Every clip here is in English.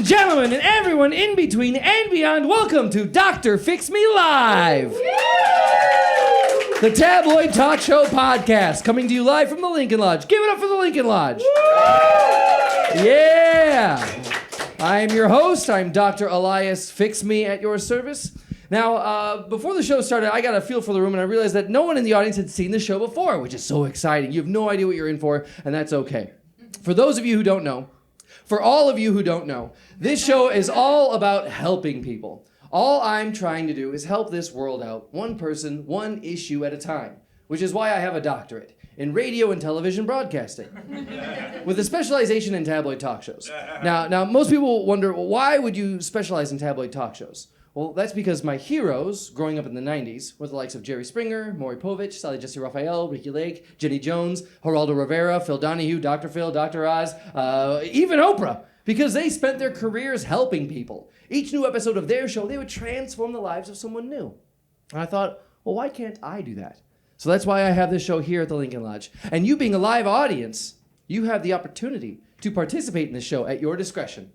and gentlemen, and everyone in between and beyond, welcome to Dr. Fix Me Live, the tabloid talk show podcast, coming to you live from the Lincoln Lodge. Give it up for the Lincoln Lodge. Yeah. I am your host. I'm Dr. Elias Fix Me at your service. Now, before the show started, I got a feel for the room, and I realized that no one in the audience had seen the show before, which is so exciting. You have no idea what you're in for, and that's okay. For those of you who don't know, for all of you who don't know, this show is all about helping people. All I'm trying to do is help this world out, one person, one issue at a time, which is why I have a doctorate in radio and television broadcasting, with a specialization in tabloid talk shows. Now, most people wonder, well, why would you specialize in tabloid talk shows? Well, that's because my heroes, growing up in the 90s, were the likes of Jerry Springer, Maury Povich, Sally Jesse Raphael, Ricky Lake, Jenny Jones, Geraldo Rivera, Phil Donahue, Dr. Phil, Dr. Oz, even Oprah, because they spent their careers helping people. Each new episode of their show, they would transform the lives of someone new. And I thought, well, why can't I do that? So that's why I have this show here at the Lincoln Lodge. And you being a live audience, you have the opportunity to participate in this show at your discretion.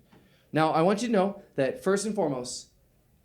Now, I want you to know that first and foremost,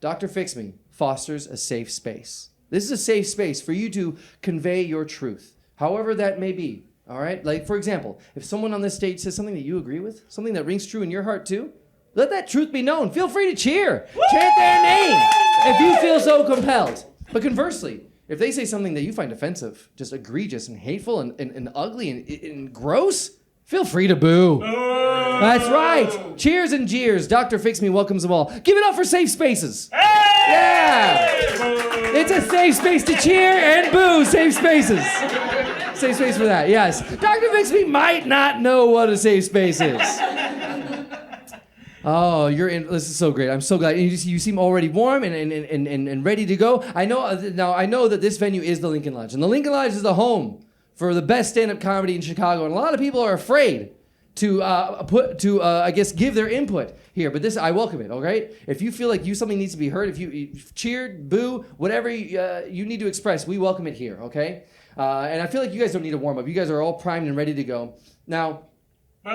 Dr. Fix Me fosters a safe space. This is a safe space for you to convey your truth, however that may be, all right? Like, for example, if someone on this stage says something that you agree with, something that rings true in your heart too, let that truth be known. Feel free to cheer. Woo! Chant their name if you feel so compelled. But conversely, if they say something that you find offensive, just egregious and hateful and ugly and gross, feel free to boo. That's right. Cheers and jeers. Dr. Fix Me welcomes them all. Give it up for safe spaces. Hey! Yeah. It's a safe space to cheer and boo. Safe spaces. Safe space for that, yes. Dr. Fix Me might not know what a safe space is. Oh, you're in. This is so great. I'm so glad. You seem already warm and ready to go. I know that this venue is the Lincoln Lodge. And the Lincoln Lodge is the home for the best stand-up comedy in Chicago. And a lot of people are afraid to give their input here, but I welcome it. All right, if you feel like something needs to be heard, if you cheered, boo, whatever you need to express, we welcome it here. Okay, and I feel like you guys don't need a warm up. You guys are all primed and ready to go. Now, you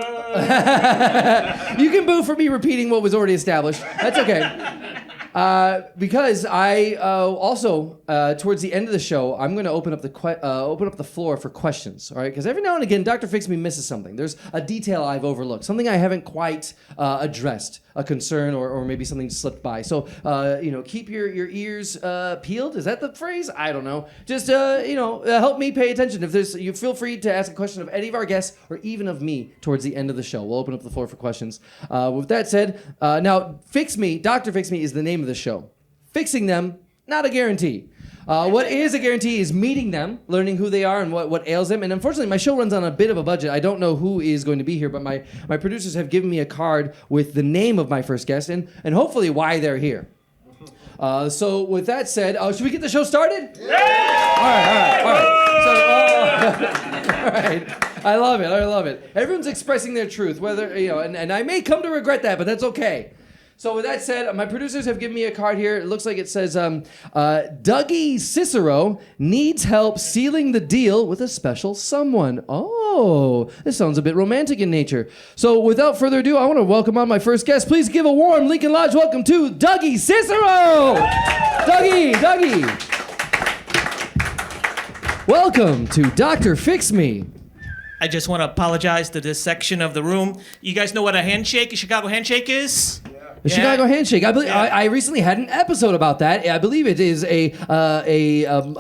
can boo for me repeating what was already established. That's okay. Because I also towards the end of the show, I'm going to open up the floor for questions. All right, because every now and again, Dr. Fix Me misses something. There's a detail I've overlooked, something I haven't quite addressed, a concern or maybe something slipped by. So keep your ears peeled. Is that the phrase? I don't know. Just help me pay attention. You feel free to ask a question of any of our guests or even of me towards the end of the show. We'll open up the floor for questions. With that said, now Fix Me, Dr. Fix Me is the name of the show. Fixing them, not a guarantee. What is a guarantee is meeting them, learning who they are and what ails them. And unfortunately, my show runs on a bit of a budget. I don't know who is going to be here, but my producers have given me a card with the name of my first guest and hopefully why they're here. So with that said, should we get the show started? Yeah! All right. I love it. Everyone's expressing their truth, whether, and I may come to regret that, but that's okay. So with that said, my producers have given me a card here. It looks like it says, Dougie Cicero needs help sealing the deal with a special someone. Oh, this sounds a bit romantic in nature. So without further ado, I want to welcome on my first guest. Please give a warm Lincoln Lodge welcome to Dougie Cicero. Dougie. Welcome to Dr. Fix Me. I just want to apologize to this section of the room. You guys know what a Chicago handshake is? The Chicago handshake. I believe I recently had an episode about that. I believe it is a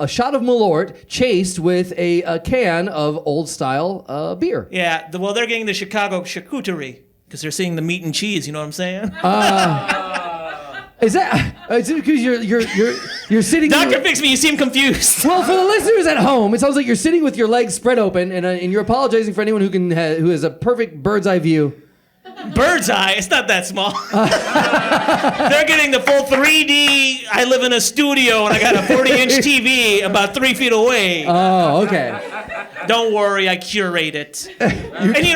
shot of Malort chased with a can of old style beer. Yeah. Well, they're getting the Chicago charcuterie because they're seeing the meat and cheese. You know what I'm saying? Is it because you're sitting? Dr. Fix Me, you seem confused. Well, for the listeners at home, it sounds like you're sitting with your legs spread open, and you're apologizing for anyone who has a perfect bird's eye view. Bird's eye? It's not that small. They're getting the full 3D. I live in a studio and I got a 40-inch TV about 3 feet away. Oh, okay. Don't worry, I curate it. And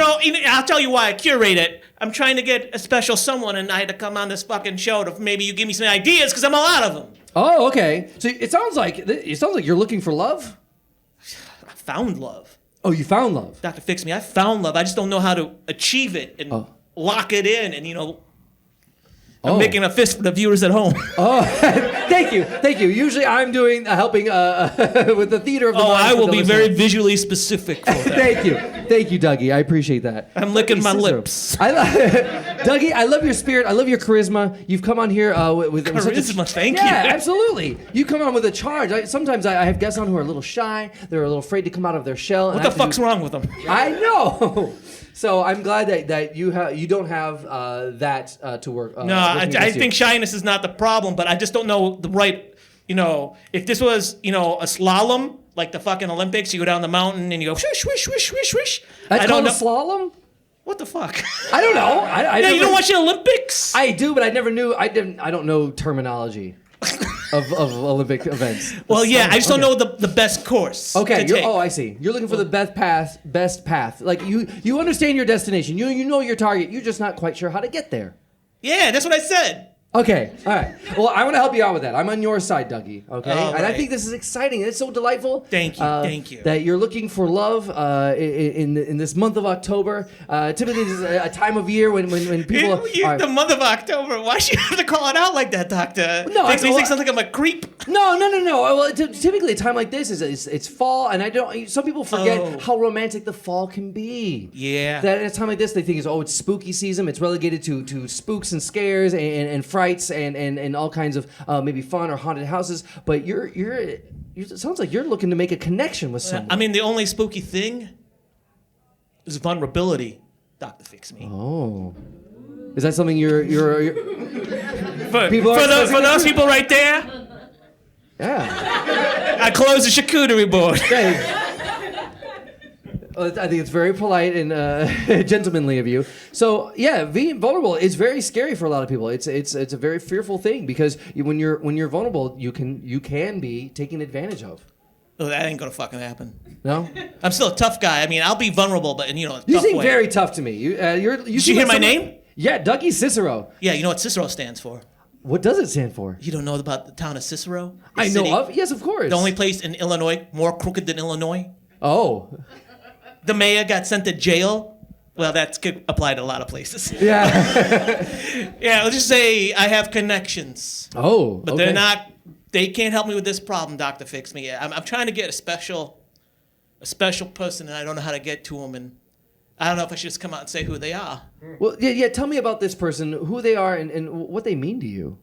I'll tell you why I curate it. I'm trying to get a special someone, and I had to come on this fucking show to maybe you give me some ideas because I'm all out of them. Oh, okay. So it sounds like you're looking for love. I found love. Oh, you found love. Dr. Fix Me, I found love. I just don't know how to achieve it and lock it in and I'm making a fist for the viewers at home. Oh, thank you. Usually I'm doing helping with the theater of the mind. I will be very visually specific for that. Thank you, Dougie. I appreciate that. I'm licking my lips. Dougie, I love your spirit. I love your charisma. You've come on here with charisma. Thank you. Yeah, absolutely. You come on with a charge. Sometimes I have guests on who are a little shy. They're a little afraid to come out of their shell. What the fuck's wrong with them? I know. So I'm glad that you don't have that to work. No, I think shyness is not the problem, but I just don't know the right. If this was a slalom like the fucking Olympics, you go down the mountain and you go swish swish swish swish swish. That's called a slalom. What the fuck? I don't know. You don't watch the Olympics? I do, but I never knew. I don't know terminology of Olympic events. Well, yeah, I just don't know the best course. Okay. I see. You're looking for the best path. Like you understand your destination. You know your target. You're just not quite sure how to get there. Yeah, that's what I said. Okay, all right. Well, I want to help you out with that. I'm on your side, Dougie. Okay, all and I right. think this is exciting. It's so delightful. Thank you. That you're looking for love in this month of October. Typically, this is a time of year when people. The month of October. Why should you have to call it out like that, Doctor? No, makes me think something like I'm a creep. No. Well, typically a time like this is it's fall, and I don't. Some people forget how romantic the fall can be. Yeah. That at a time like this, they think it's spooky season. It's relegated to spooks and scares and frights and all kinds of maybe fun or haunted houses. But it sounds like you're looking to make a connection with someone. I mean, the only spooky thing is vulnerability. Doctor, fix me. Oh. Is that something you're for those people right there? Yeah. I closed the charcuterie board. I think it's very polite and gentlemanly of you. So yeah, being vulnerable is very scary for a lot of people. It's a very fearful thing because when you're vulnerable, you can be taken advantage of. Oh, that ain't gonna fucking happen. No, I'm still a tough guy. I mean, I'll be vulnerable, but in a you tough seem way. very tough to me. You Did you hear my name? Yeah, Dougie Cicero. Yeah, you know what Cicero stands for? What does it stand for? You don't know about the town of Cicero? I know of. Yes, of course. The only place in Illinois more crooked than Illinois. Oh. The mayor got sent to jail. Well, that could apply to a lot of places. Yeah. Yeah, let's just say I have connections. Oh. But okay. they can't help me with this problem, Doctor Fix Me. I'm trying to get a special person, and I don't know how to get to them, and I don't know if I should just come out and say who they are. Well, yeah. Tell me about this person, who they are, and what they mean to you.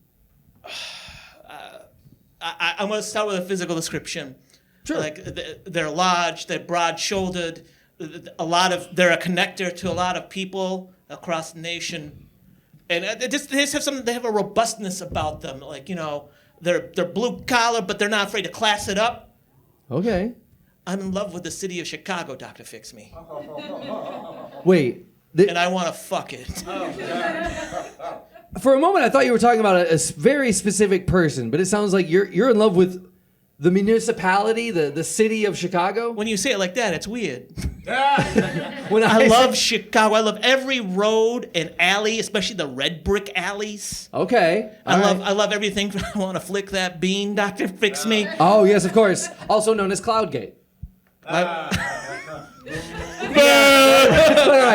I'm going to start with a physical description. Sure. Like they're large, they're broad-shouldered. They're a connector to a lot of people across the nation, and they have a robustness about them. Like they're blue collar, but they're not afraid to class it up. Okay. I'm in love with the city of Chicago, Doctor Fix Me. Wait. And I want to fuck it. For a moment, I thought you were talking about a very specific person, but it sounds like you're in love with the municipality, the city of Chicago. When you say it like that, it's weird. When I love Chicago. I love every road and alley, especially the red brick alleys. Okay. I love everything. I want to flick that bean, Doctor Fix Me. Oh yes, of course. Also known as Cloudgate.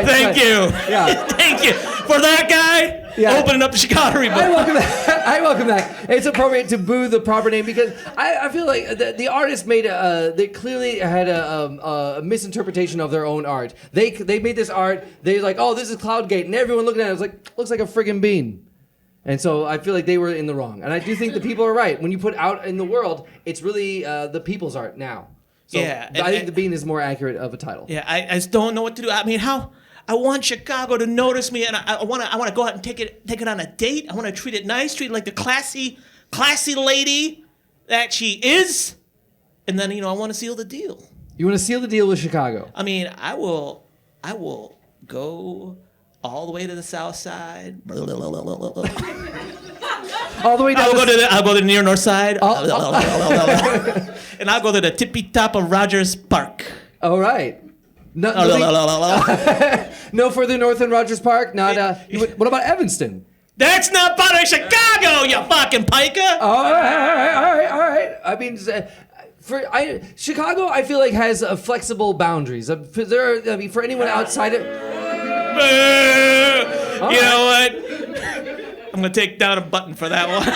Thank you. Yeah. Thank you for that guy. Yeah. Opening up the charcuterie board. I welcome that. It's appropriate to boo the proper name because I feel like the artist they clearly had a misinterpretation of their own art. They made this art. They're like, oh, this is Cloudgate, and everyone looking at it was like, looks like a friggin' bean. And so I feel like they were in the wrong. And I do think the people are right. When you put out in the world, it's really the people's art now. So yeah, I think the bean is more accurate of a title. Yeah, I just don't know what to do. I mean, I want Chicago to notice me, and I want to go out and take it on a date. I want to treat it nice, treat it like the classy lady that she is, and then I want to seal the deal. You want to seal the deal with Chicago? I mean, I will go all the way to the south side. All the way down. I'll go to the near north side. And I'll go to the tippy top of Rogers Park. All right. No further north than Rogers Park. Not. What about Evanston? That's not part of Chicago, you fucking piker. All right. I mean, Chicago, I feel like has flexible boundaries. For anyone outside of. You know what? I'm gonna take down a button for that one.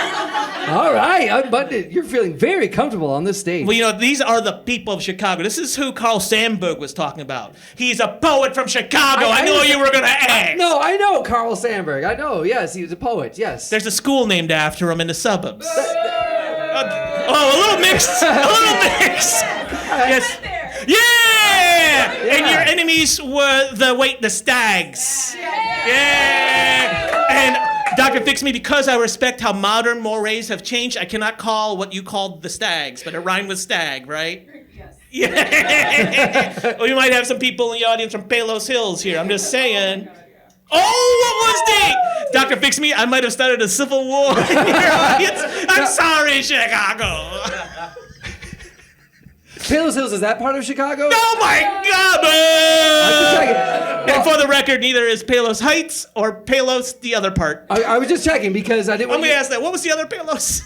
All right, unbuttoned it. You're feeling very comfortable on this stage. Well, you know, these are the people of Chicago. This is who Carl Sandburg was talking about. He's a poet from Chicago. I knew you were gonna ask. No, I know Carl Sandburg. I know. Yes, he was a poet. Yes. There's a school named after him in the suburbs. A little mixed. A little mixed. Yes. Yeah! And your enemies were the stags. Yeah! And Dr. Fix Me, because I respect how modern mores have changed, I cannot call what you called the stags, but it rhymed with stag, right? Yes. Yeah. Well, you might have some people in the audience from Palos Hills here. I'm just saying. Oh, what was the? Dr. Fix Me, I might have started a civil war in your audience. I'm sorry, Chicago. Palos Hills, is that part of Chicago? Oh my God! Well, And for the record, neither is Palos Heights or Palos the other part. I was just checking because I didn't Let want me ask that. What was the other Palos?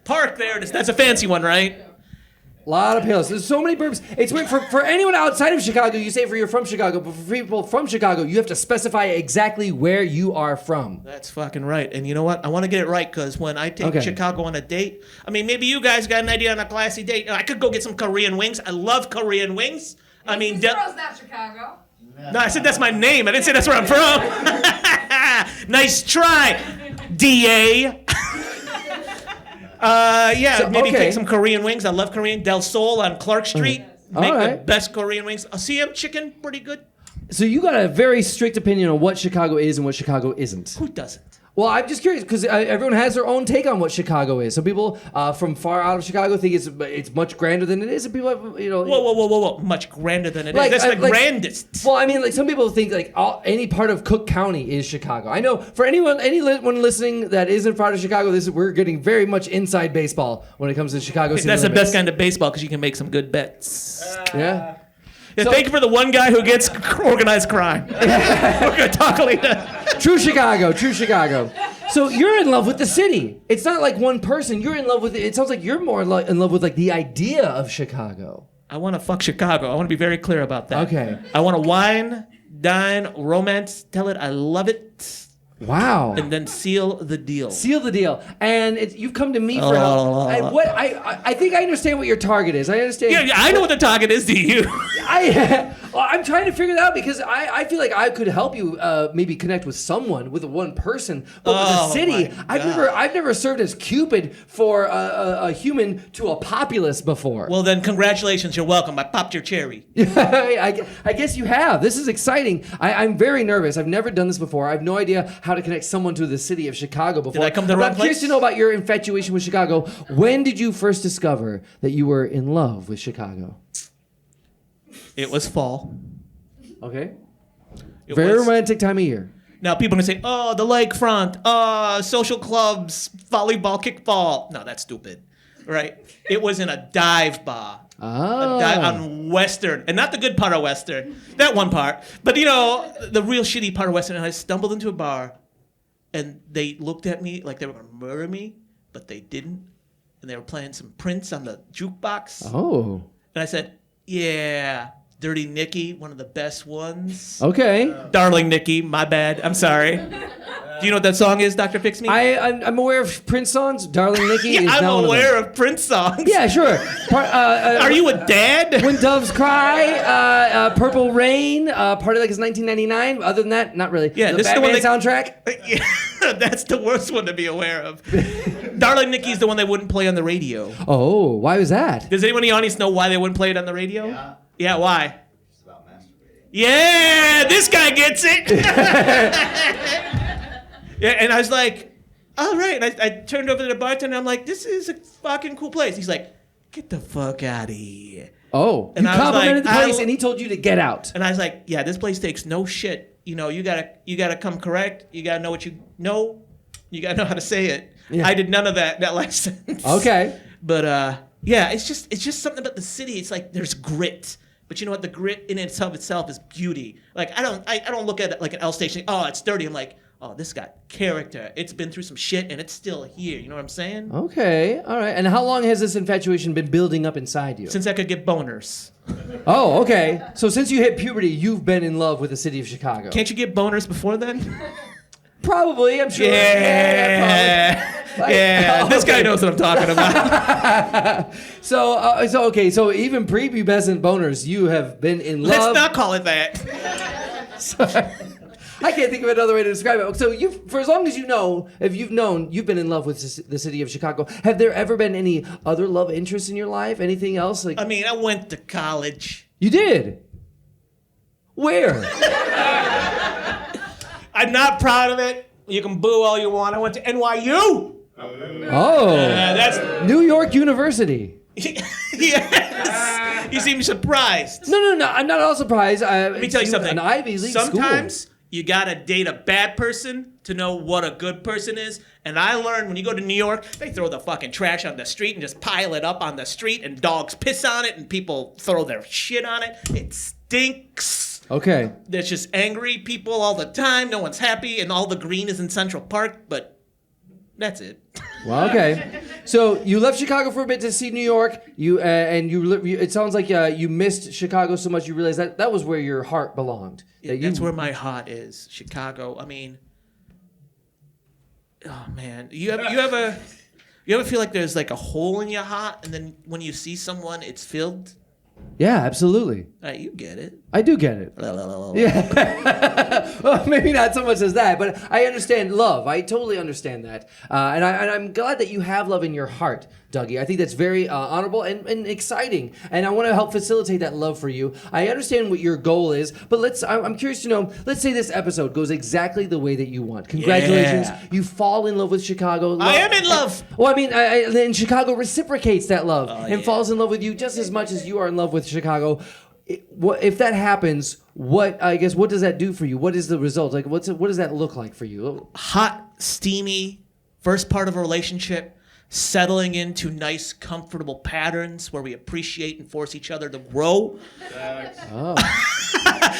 Park. There it is. That's a fancy one, right? A lot of Palos. There's so many burps. It's weird. For anyone outside of Chicago, you say you're from Chicago, but for people from Chicago, you have to specify exactly where you are from. That's fucking right. And you know what? I want to get it right because when I take Chicago on a date, I mean, maybe you guys got an idea on a classy date. I could go get some Korean wings. I love Korean wings. I mean, Girl's not Chicago. no, I said that's my name. I didn't say that's where I'm from. Nice try, DA. Maybe take some Korean wings. I love Korean. Del Sol on Clark Street. Make the best Korean wings. CM chicken, pretty good. So you got a very strict opinion on what Chicago is and what Chicago isn't. Who doesn't? Well, I'm just curious because everyone has their own take on what Chicago is. Some people from far out of Chicago think it's much grander than it is, and people have, Whoa! Much grander than it is. That's the grandest. Well, I mean, like some people think like any part of Cook County is Chicago. I know for anyone listening that isn't part of Chicago, we're getting very much inside baseball when it comes to Chicago. That's the best kind of baseball because you can make some good bets. Yeah. So, thank you for the one guy who gets organized crime. We're gonna talk later. True Chicago. So you're in love with the city. It's not like one person. You're in love with it. It sounds like you're more in love with like the idea of Chicago. I want to fuck Chicago. I want to be very clear about that. Okay. I want to wine, dine, romance, tell it I love it. Wow. And then seal the deal. Seal the deal. And you've come to me for help. I think I understand what your target is. I understand. Yeah, I know what the target is. Do you? I'm trying to figure it out because I feel like I could help you maybe connect with someone, with one person. But with a city, I've never served as Cupid for a human to a populace before. Well, then congratulations. You're welcome. I popped your cherry. I guess you have. This is exciting. I'm very nervous. I've never done this before. I have no idea how to connect someone to the city of Chicago before. Did I come to the wrong I'm curious place? to know about your infatuation with Chicago. When did you first discover that you were in love with Chicago? It was fall. Okay. It Very was. romantic time of year. Now people are gonna say, "Oh, the lakefront, social clubs, volleyball, kickball." No, that's stupid, right? It was in a dive bar. On Western, and not the good part of Western, that one part, but the real shitty part of Western. And I stumbled into a bar, and they looked at me like they were gonna murder me, but they didn't, and they were playing some Prince on the jukebox. Oh. And I said, "Yeah, Dirty Nicky, one of the best ones." Okay. Darling Nikki, my bad. I'm sorry. Do you know what that song is, Dr. Fix Me? I'm aware of Prince songs. Darling Nikki is I'm now one of them. aware of Prince songs. Yeah, sure. Are you a dad? When Doves Cry, Purple Rain, Party Like It's 1999. Other than that, not really. Yeah, the this is the Batman one soundtrack. Yeah, that's the worst one to be aware of. Darling Nikki's the one they wouldn't play on the radio. Oh, why was that? Does anyone in the audience know why they wouldn't play it on the radio? Yeah. Yeah, why? It's about masturbating. Yeah, this guy gets it. Yeah, and I was like, all right. And I turned over to the bartender, and I'm like, this is a fucking cool place. He's like, get the fuck out of here. Oh, And you I was complimented like, the place, and he told you to get out. And I was like, yeah, this place takes no shit. You gotta come correct. You gotta know what you know. You gotta know how to say it. Yeah. I did none of that last sentence. Okay. But yeah, it's just something about the city. It's like there's grit. But you know what? The grit in itself is beauty. Like I don't look at it like an L station. Oh, it's dirty. I'm like, oh, this got character. It's been through some shit and it's still here. You know what I'm saying? Okay. All right. And how long has this infatuation been building up inside you? Since I could get boners. Oh, okay. So since you hit puberty, you've been in love with the city of Chicago. Can't you get boners before then? Probably, I'm sure. Yeah, this guy knows what I'm talking about. So even prepubescent boners, you have been in love. Let's not call it that. Sorry. I can't think of another way to describe it. So for as long as you know, if you've known, you've been in love with the city of Chicago. Have there ever been any other love interests in your life? Anything else? I mean, I went to college. You did? Where? I'm not proud of it. You can boo all you want. I went to NYU. Oh, That's New York University. Yes. You seem surprised. No. I'm not at all surprised. Let me tell you something. An Ivy League Sometimes school. you gotta date a bad person to know what a good person is. And I learned when you go to New York, they throw the fucking trash on the street and just pile it up on the street, and dogs piss on it, and people throw their shit on it. It stinks. Okay. There's just angry people all the time. No one's happy, and all the green is in Central Park, but that's it. Well, okay. So you left Chicago for a bit to see New York. It sounds like you missed Chicago so much you realized that was where your heart belonged. That's where my heart is. Chicago. I mean, oh man, you ever feel like there's like a hole in your heart, and then when you see someone, it's filled? Yeah, absolutely. You get it. I do get it. Yeah. Well, maybe not so much as that, but I understand love. I totally understand that. And I'm glad that you have love in your heart, Dougie. I think that's very honorable and exciting. And I want to help facilitate that love for you. I understand what your goal is, but I'm curious to know, let's say this episode goes exactly the way that you want. Congratulations. Yeah. You fall in love with Chicago. I am in love. Well, I mean, then Chicago reciprocates that love and falls in love with you just as much as you are in love with Chicago. If that happens, what does that do for you? What is the result? Like, what does that look like for you? Hot, steamy, first part of a relationship, settling into nice, comfortable patterns where we appreciate and force each other to grow. Oh.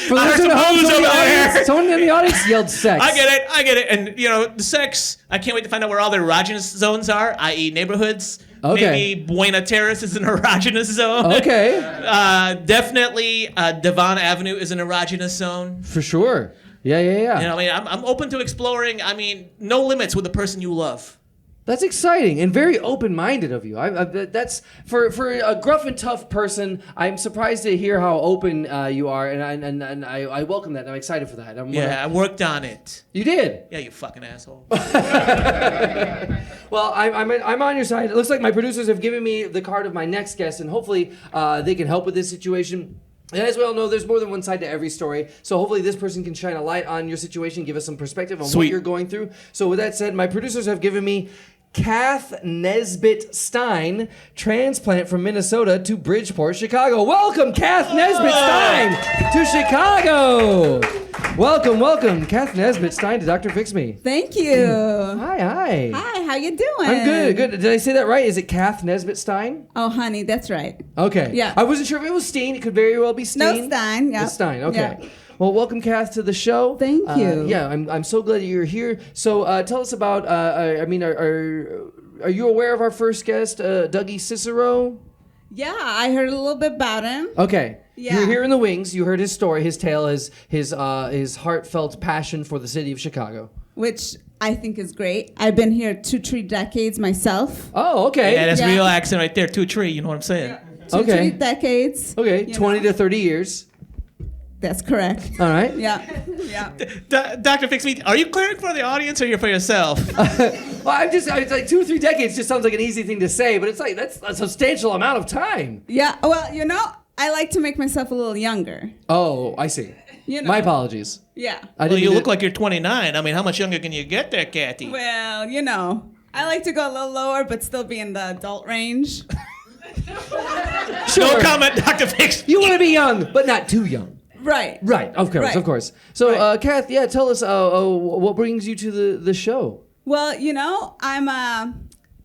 For those in the home, someone in the audience yelled sex. I get it. And, the sex, I can't wait to find out where all the erogenous zones are, i.e. neighborhoods. Okay. Maybe Buena Terrace is an erogenous zone. Okay. Definitely Devon Avenue is an erogenous zone. For sure. Yeah. I'm open to exploring. No limits with the person you love. That's exciting and very open-minded of you. That's for a gruff and tough person. I'm surprised to hear how open you are, and I welcome that. I'm excited for that. I worked on it. You did? Yeah, you fucking asshole. Well, I'm on your side. It looks like my producers have given me the card of my next guest, and hopefully they can help with this situation. And as we all know, there's more than one side to every story. So hopefully this person can shine a light on your situation, give us some perspective on what you're going through. So with that said, my producers have given me Kath Nesbitt Stein, transplant from Minnesota to Bridgeport, Chicago. Welcome, Kath Nesbitt Stein to Chicago. Welcome, Kath Nesbitt Stein to Dr. Fix Me. Thank you. Hi. Hi, how you doing? I'm good. Did I say that right? Is it Kath Nesbitt Stein? Oh, honey, that's right. Okay. Yeah. I wasn't sure if it was Steen. It could very well be Steen. No, Stein. Yeah. It's Stein. Okay. Yeah. Well, welcome, Kath, to the show. Thank you. I'm so glad you're here. So tell us about, are you aware of our first guest, Dougie Cicero? Yeah, I heard a little bit about him. Okay. Yeah. You're here in the wings. You heard his story, his tale, his heartfelt passion for the city of Chicago. Which I think is great. I've been here 2-3 decades myself. Oh, okay. Yeah, that's real accent right there. 2-3, you know what I'm saying? Yeah. 2-3 decades. Okay, 20 to 30 years. That's correct. All right. Yeah. Dr. Fix Me, are you clearing for the audience or you're for yourself? Well, it's like 2 or 3 decades just sounds like an easy thing to say, but it's like that's a substantial amount of time. Yeah, well, I like to make myself a little younger. Oh, I see. My apologies. Yeah. You look like you're 29. How much younger can you get there, Kathy? Well, I like to go a little lower, but still be in the adult range. Sure. No comment, Dr. Fix. You want to be young, but not too young. Right. Of course. So, Kath, tell us what brings you to the show. Well,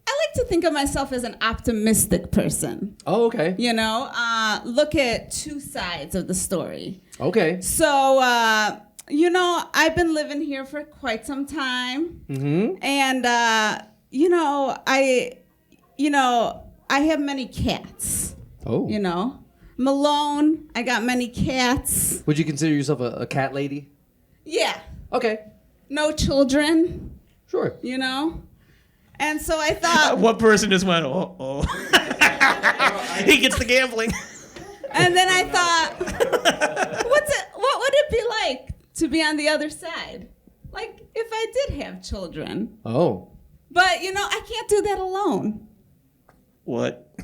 I like to think of myself as an optimistic person. Oh, okay. Look at 2 sides of the story. Okay. So, I've been living here for quite some time. Mm-hmm. And, I have many cats. Oh. I'm alone. I got many cats. Would you consider yourself a cat lady? Yeah. Okay. no children, Sure. you know? And so I thought, One person just went, oh. He gets the gambling. and then I thought, what would it be like to be on the other side? Like if I did have children. Oh. But, you know, I can't do that alone. What?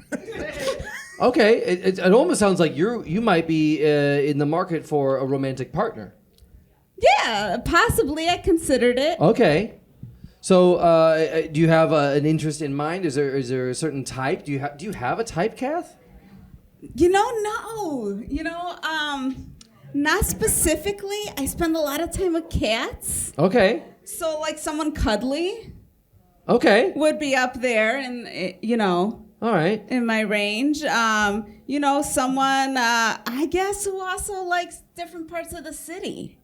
Okay. It almost sounds like you might be in the market for a romantic partner. Yeah, possibly. I considered it. Okay. So, do you have an interest in mind? Is there a certain type? Do you have a type, Kath? You know, no. You know, not specifically. I spend a lot of time with cats. Okay. So, like, someone cuddly Okay. would be up there, and you know, All right. in my range. You know, someone I guess who also likes different parts of the city.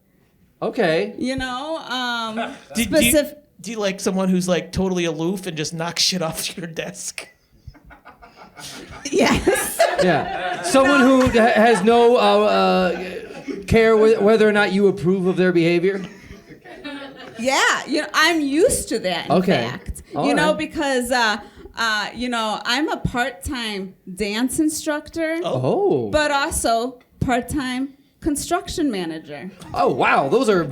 Okay. You know, Do specific. you like someone who's like totally aloof and just knocks shit off your desk? Yes. Yeah. Someone who has no care whether or not you approve of their behavior. Yeah. You know, I'm used to that. In Okay. fact, All you know, right. because you know, I'm a part-time dance instructor, Oh. but also part-time construction manager. Oh wow, those are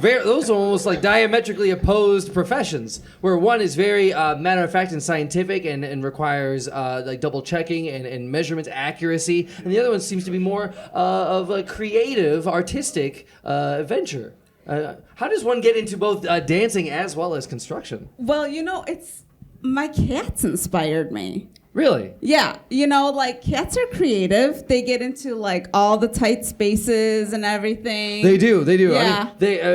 almost like diametrically opposed professions. Where one is very matter of fact and scientific and requires like double checking and measurement accuracy, and the other one seems to be more of a creative, artistic venture. How does one get into both dancing as well as construction? Well, you know, it's my cats inspired me. Really? Yeah, you know, like cats are creative. They get into like all the tight spaces and everything. They do. Yeah.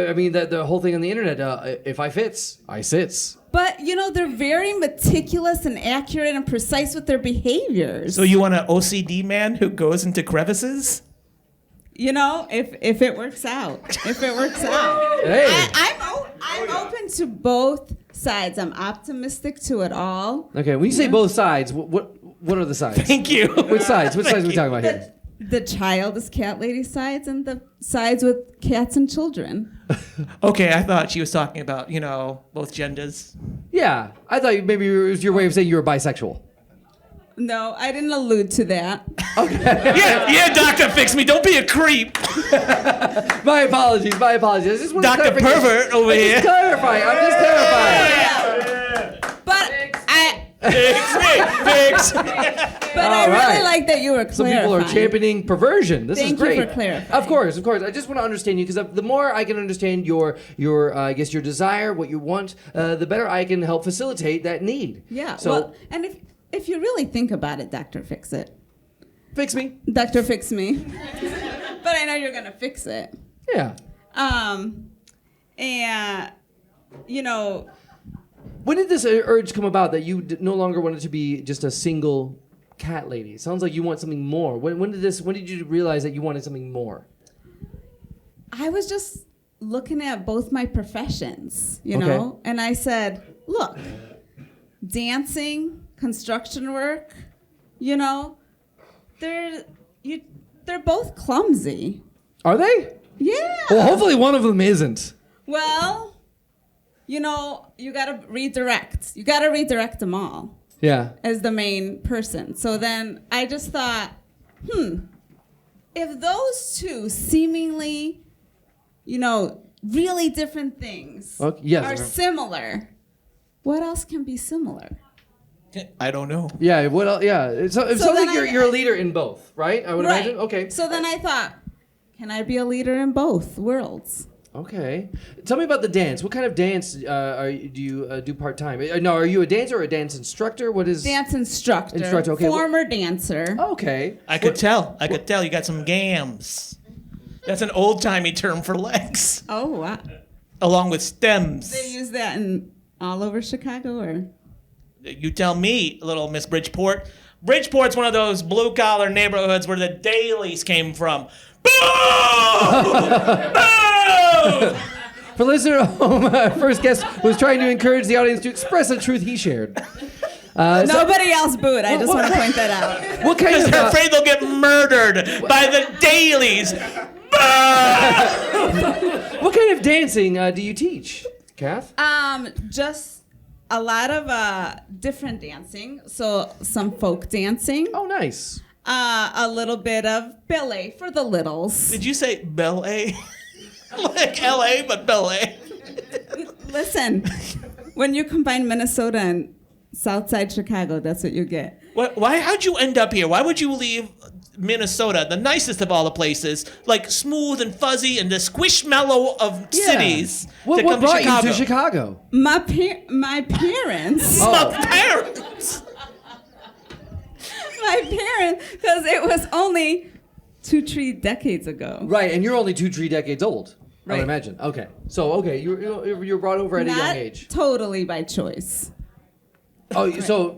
I mean, the whole thing on the internet. If I fits, I sits. But you know, they're very meticulous and accurate and precise with their behaviors. So you want an OCD man who goes into crevices? You know, if it works out, if it works out. Hey. I'm open to both sides. I'm optimistic to it all. Okay. When you say both sides, what are the sides? Thank you. Which sides? Which sides are we talking about here? The child is cat lady sides and the sides with cats and children. Okay, I thought she was talking about, you know, both genders. Yeah, I thought maybe it was your way of saying you were bisexual. No, I didn't allude to that. Yeah, Doctor Fix Me, don't be a creep. My apologies. I just want Dr. Pervert over here. I'm just clarifying. But Fix. I really right. like that you were clarifying. Some people are championing perversion. This Thank is great. you for clarifying. Of course. I just want to understand you because the more I can understand your I guess your desire, what you want, the better I can help facilitate that need. Yeah. So well, and if you really think about it, Dr. Fix It. fix me. Dr. Fix Me. But I know you're gonna fix it. Yeah. And you know, When did this urge come about that you no longer wanted to be just a single cat lady? It sounds like you want something more. When did you realize that you wanted something more? I was just looking at both my professions, you Okay. know, and I said, look, dancing, construction work, you know, they're both clumsy. Are they? Yeah. Well, hopefully one of them isn't. Well, you know, you gotta redirect. You gotta redirect them all Yeah. as the main person. So then I just thought, if those two seemingly, you know, really different things Okay, yes. are similar, what else can be similar? I don't know. Yeah. What else? Yeah. It sounds then like you're a leader in both, right? I would Right. imagine. Okay. So then I thought, can I be a leader in both worlds? Okay. Tell me about the dance. What kind of dance do you do part time? No, are you a dancer or a dance instructor? What is Dance instructor. Instructor, okay. Former dancer. Okay. I could tell you got some gams. That's an old-timey term for legs, Oh, wow. along with stems. They use that in all over Chicago, or? You tell me, little Miss Bridgeport. Bridgeport's one of those blue-collar neighborhoods where the dailies came from. Boo! Boo! For listener at home, our first guest was trying to encourage the audience to express the truth he shared. Nobody else booed. I just want to point that out. What kind Because of they're afraid they'll get murdered by the dailies. Boo! what kind of dancing do you teach, Kath? Just a lot of different dancing. So some folk dancing. Oh, nice. A little bit of ballet for the littles. Did you say ballet? Like L.A., but ballet. Listen, when you combine Minnesota and Southside Chicago, that's what you get. Why? How'd you end up here? Why would you leave Minnesota, the nicest of all the places, like smooth and fuzzy and the squishmallow of cities, What to come brought to Chicago? you to Chicago? My parents. My parents. My parents, because it was only 2-3 decades ago. Right, and you're only 2-3 decades old. I would Right. imagine. Okay, so you were brought over at a young Not age. totally by choice. Oh, so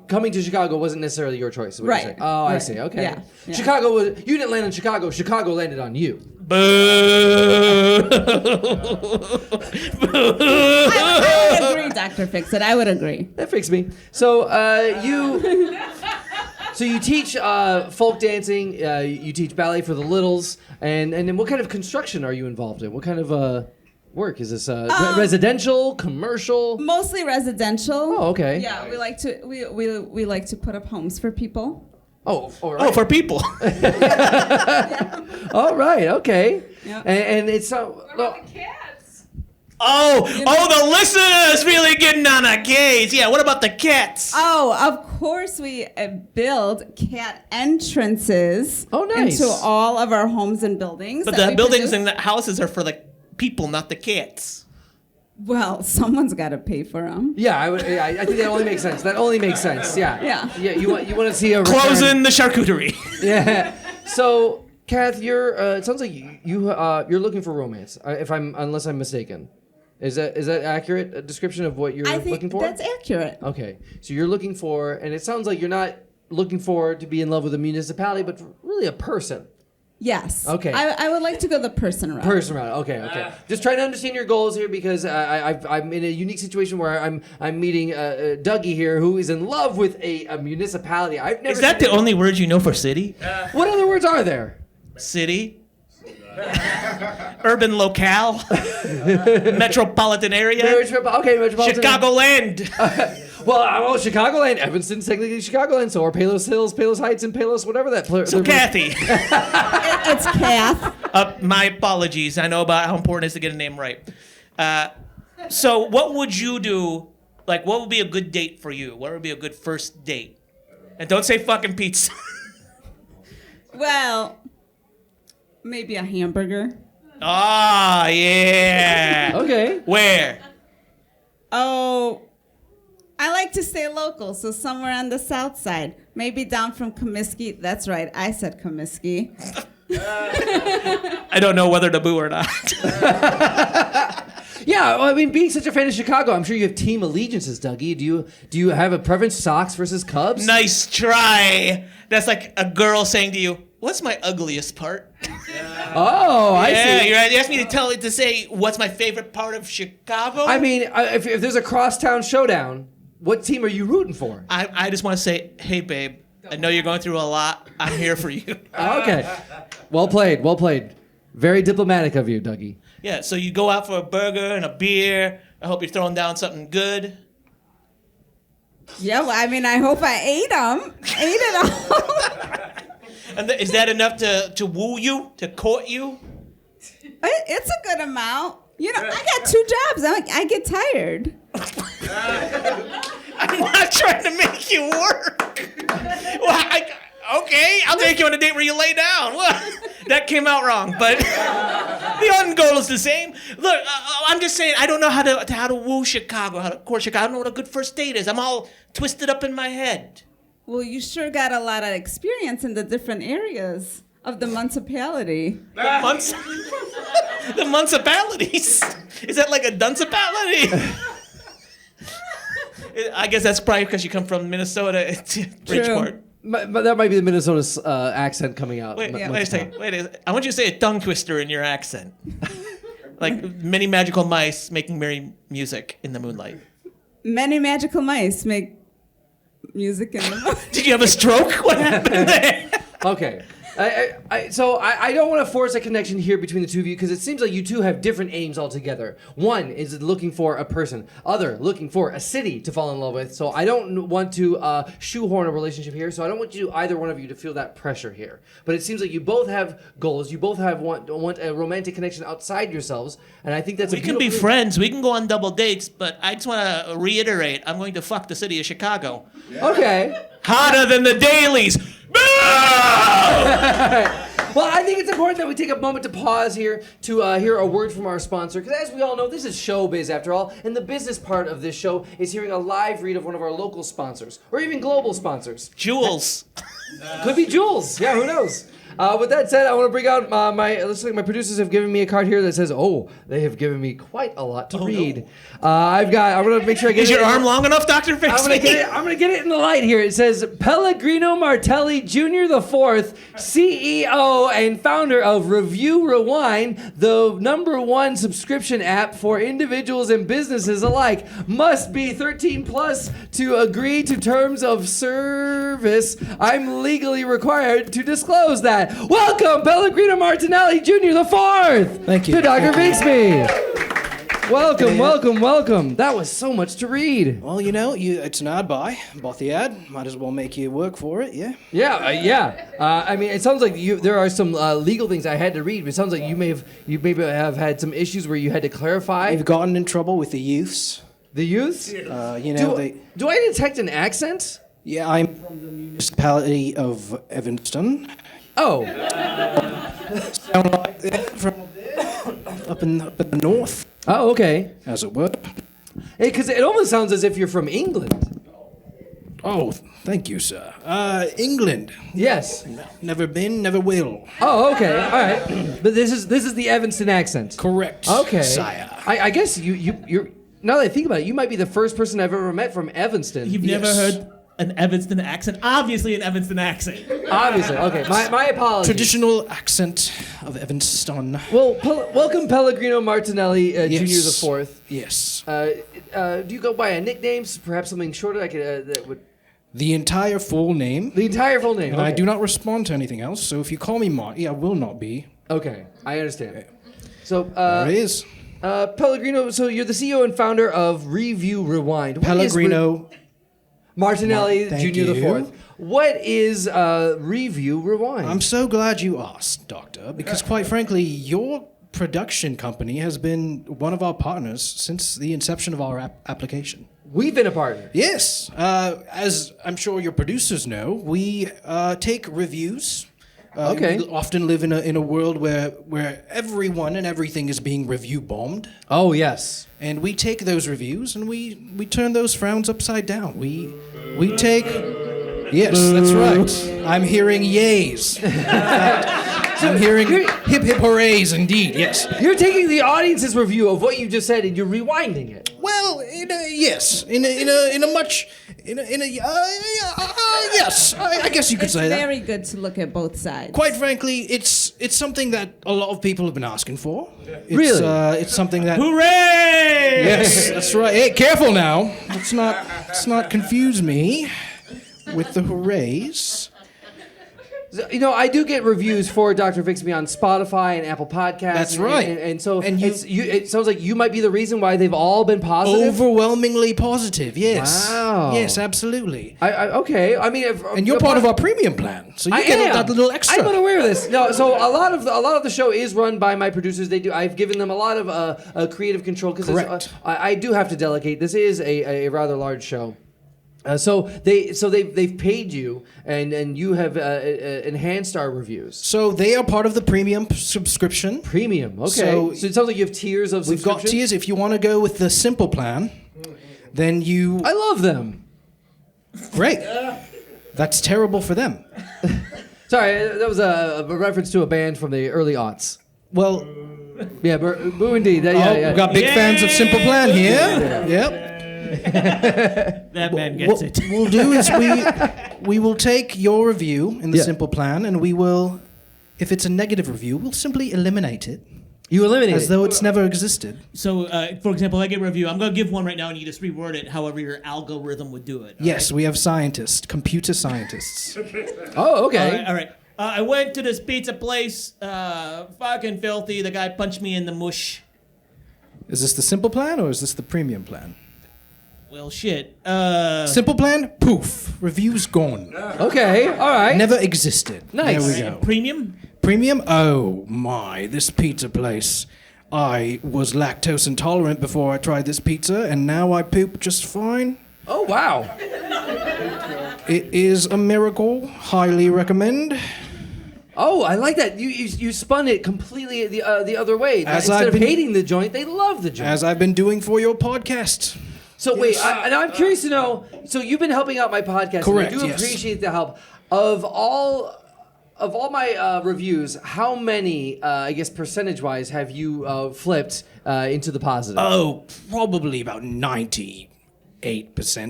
coming to Chicago wasn't necessarily your choice. Is what you're Right. saying. Oh, I Right. see. Okay. Yeah. Yeah. Chicago was. You didn't land in Chicago. Chicago landed on you. Boo. I would agree, Dr. Fix-It. I would agree. That fixed me. So you. So you teach folk dancing. You teach ballet for the littles, and then what kind of construction are you involved in? What kind of work is this? Residential, commercial? Mostly residential. Oh, okay. Yeah, we like to we like to put up homes for people. Oh, all right. Oh, for people. All right. Okay. Yeah. And it's so. Oh, the listeners really getting on our gaze. Yeah, what about the cats? Oh, of course we build cat entrances Oh, nice. into all of our homes and buildings. But that the we buildings produce. and the houses are for the people, not the cats. Well, someone's got to pay for them. Yeah, I think that only makes sense. That only makes sense. Yeah. Yeah. Yeah. You want to see a return. Closing the charcuterie. Yeah. So, Kath, it sounds like you're looking for romance. Unless I'm mistaken. Is that accurate? A description of what you're I think looking for? that's accurate. Okay. So you're looking for, and it sounds like you're not looking for to be in love with a municipality, but really a person. Yes. Okay. I would like to go the person route. Person route. Okay. Just trying to understand your goals here because I'm in a unique situation where I'm meeting Dougie here, who is in love with a municipality. I've never. Is that the only word you know for city? What other words are there? City? Urban locale? Metropolitan area? Okay, metropolitan. Chicagoland? Well, Chicagoland. Evanston's technically Chicagoland, so are Palos Hills, Palos Heights, and Palos, whatever that. So Kathy, It's Kath. my apologies. I know about how important it is to get a name right. So what would you do? Like, what would be a good date for you? What would be a good first date? And don't say fucking pizza. Well, maybe a hamburger. Ah, yeah. Okay. Where? Oh, I like to stay local, so somewhere on the south side. Maybe down from Comiskey. That's right, I said Comiskey. I don't know whether to boo or not. Yeah, well, I mean, being such a fan of Chicago, I'm sure you have team allegiances, Dougie. Do you have a preference, Sox versus Cubs? Nice try. That's like a girl saying to you, "What's my ugliest part?" Oh, I Yeah, see. you're right. You asked me to say what's my favorite part of Chicago. I mean, if there's a crosstown showdown, what team are you rooting for? I just want to say, hey, babe, I know you're going through a lot. I'm here for you. Okay. Well played. Very diplomatic of you, Dougie. Yeah, so you go out for a burger and a beer. I hope you're throwing down something good. Yeah, well, I mean, I hope I ate them. Ate it all. And is that enough to woo you, to court you? It's a good amount. You know, I got 2 jobs. I get tired. I'm not trying to make you work. Well, okay, I'll take you on a date where you lay down. Well, that came out wrong, but the end goal is the same. Look, I'm just saying, I don't know how to woo Chicago, how to court Chicago. I don't know what a good first date is. I'm all twisted up in my head. Well, you sure got a lot of experience in the different areas of the municipality. The municipalities. Is that like a duncipality? I guess that's probably because you come from Minnesota. Bridgeport. But that might be the Minnesota accent coming out. Wait a second. I want you to say a tongue twister in your accent. Like many magical mice making merry music in the moonlight. Many magical mice make music in the Did you have a stroke? What happened there? Okay. So I don't want to force a connection here between the two of you because it seems like you two have different aims altogether. One is looking for a person, other looking for a city to fall in love with. So I don't want to shoehorn a relationship here. So I don't want either one of you to feel that pressure here. But it seems like you both have goals. You both want a romantic connection outside yourselves, and I think that's We can be friends. We can go on double dates, but I just want to reiterate: I'm going to fuck the city of Chicago. Okay. Hotter than the dailies. Well, I think it's important that we take a moment to pause here to hear a word from our sponsor. Because as we all know, this is showbiz after all. And the business part of this show is hearing a live read of one of our local sponsors. Or even global sponsors. Jules. Could be Jules. Yeah, who knows? With that said, I want to bring out looks like my producers have given me a card here that says, they have given me quite a lot to read. No. I'm going to make sure I get Is your arm long enough, Dr. Fix? I'm gonna get it in the light here. It says Pellegrino Martelli Jr. IV, CEO and founder of Review Rewind, the #1 subscription app for individuals and businesses alike. Must be 13 plus to agree to terms of service. I'm legally required to disclose that. Welcome, Pellegrino Martinelli Jr. IV. Thank you. To Dr. Fixme. Welcome. That was so much to read. Well, it's an ad buy. Bought the ad. Might as well make you work for it, yeah? Yeah. I mean, it sounds like there are some legal things I had to read, but it sounds like you maybe have had some issues where you had to clarify. I've gotten in trouble with the youths. The youths? Do I detect an accent? Yeah, I'm from the municipality of Evanston. Oh. Sound like that from up in the north, Oh, okay. as it were. Because it almost sounds as if you're from England. Oh, thank you, sir. England. Yes. Never been, never will. Oh, okay. All right. But this is the Evanston accent. Correct, Okay. sire. I guess you're. Now that I think about it, you might be the first person I've ever met from Evanston. You've never heard an Evanston accent? Obviously an Evanston accent. Obviously. Okay. My apologies. Traditional accent of Evanston. Well, welcome Pellegrino Martinelli Yes. Jr. IV. Yes. Do you go by a nickname? Perhaps something shorter that would... The entire full name. The entire full name. And I Okay. do not respond to anything else, so if you call me Marty, I will not be. Okay, I understand. So, There it is. Pellegrino, so you're the CEO and founder of Review Rewind. What is Pellegrino. Martinelli Thank Jr. you. IV. What is Review Rewind? I'm so glad you asked, Doctor, because quite frankly, your production company has been one of our partners since the inception of our application. We've been a partner. Yes. As I'm sure your producers know, we take reviews. Okay. We often live in a world where everyone and everything is being review bombed. Oh, yes. And we take those reviews and we turn those frowns upside down. We take... Yes, that's right. I'm hearing yays. In fact, I'm hearing hip hip hoorays indeed, yes. You're taking the audience's review of what you just said and you're rewinding it. Well, yes, yes, I guess you could It's say that. very good to look at both sides. Quite frankly, it's something that a lot of people have been asking for. Really? It's something that... Hooray! Yes, that's right. Hey, careful now. Let's not confuse me with the hoorays. I do get reviews for Dr. Fix Me on Spotify and Apple Podcasts. That's right. And so And it sounds like you might be the reason why they've all been positive. Overwhelmingly positive, yes. Wow. Yes, absolutely. Okay. I mean, And you're part of our premium plan, so you get that little extra. I'm unaware of this. No, so a lot of the show is run by my producers. I've given them a lot of creative control because Correct. I do have to delegate. This is a rather large show. So they've paid you and you have enhanced our reviews. So they are part of the premium subscription. Premium, okay. So it sounds like you have tiers of We've got subscription? tiers. If you want to go with the simple plan, then you... I love them. Great. That's terrible for them. Sorry, that was a reference to a band from the early aughts. Well, Yeah, boo indeed. Yeah. we've got big fans of simple plan here. Yep. That man gets it. What we'll do is we will take your review in the Yeah. simple plan, and we will, if it's a negative review, we'll simply eliminate it You eliminate as it. though it's never existed. So, for example, I get a review. I'm going to give one right now, and you just reword it however your algorithm would do it. Yes, we have scientists, computer scientists. Oh, okay. All right. I went to this pizza place, fucking filthy. The guy punched me in the mush. Is this the simple plan or is this the premium plan? Well, shit. Simple plan, poof. Reviews gone. Okay, all right. Never existed. Nice. There we go. Premium? Premium? Oh my, this pizza place. I was lactose intolerant before I tried this pizza, and now I poop just fine. Oh, wow. It is a miracle. Highly recommend. Oh, I like that. You spun it completely the other way. As Instead I've of been- hating the joint, they love the joint. As I've been doing for your podcast. So wait, and I'm curious to know. So you've been helping out my podcast. Correct, And I do yes. appreciate the help. Of all my reviews, how many, I guess percentage-wise, have you flipped into the positive? Oh, probably about 98%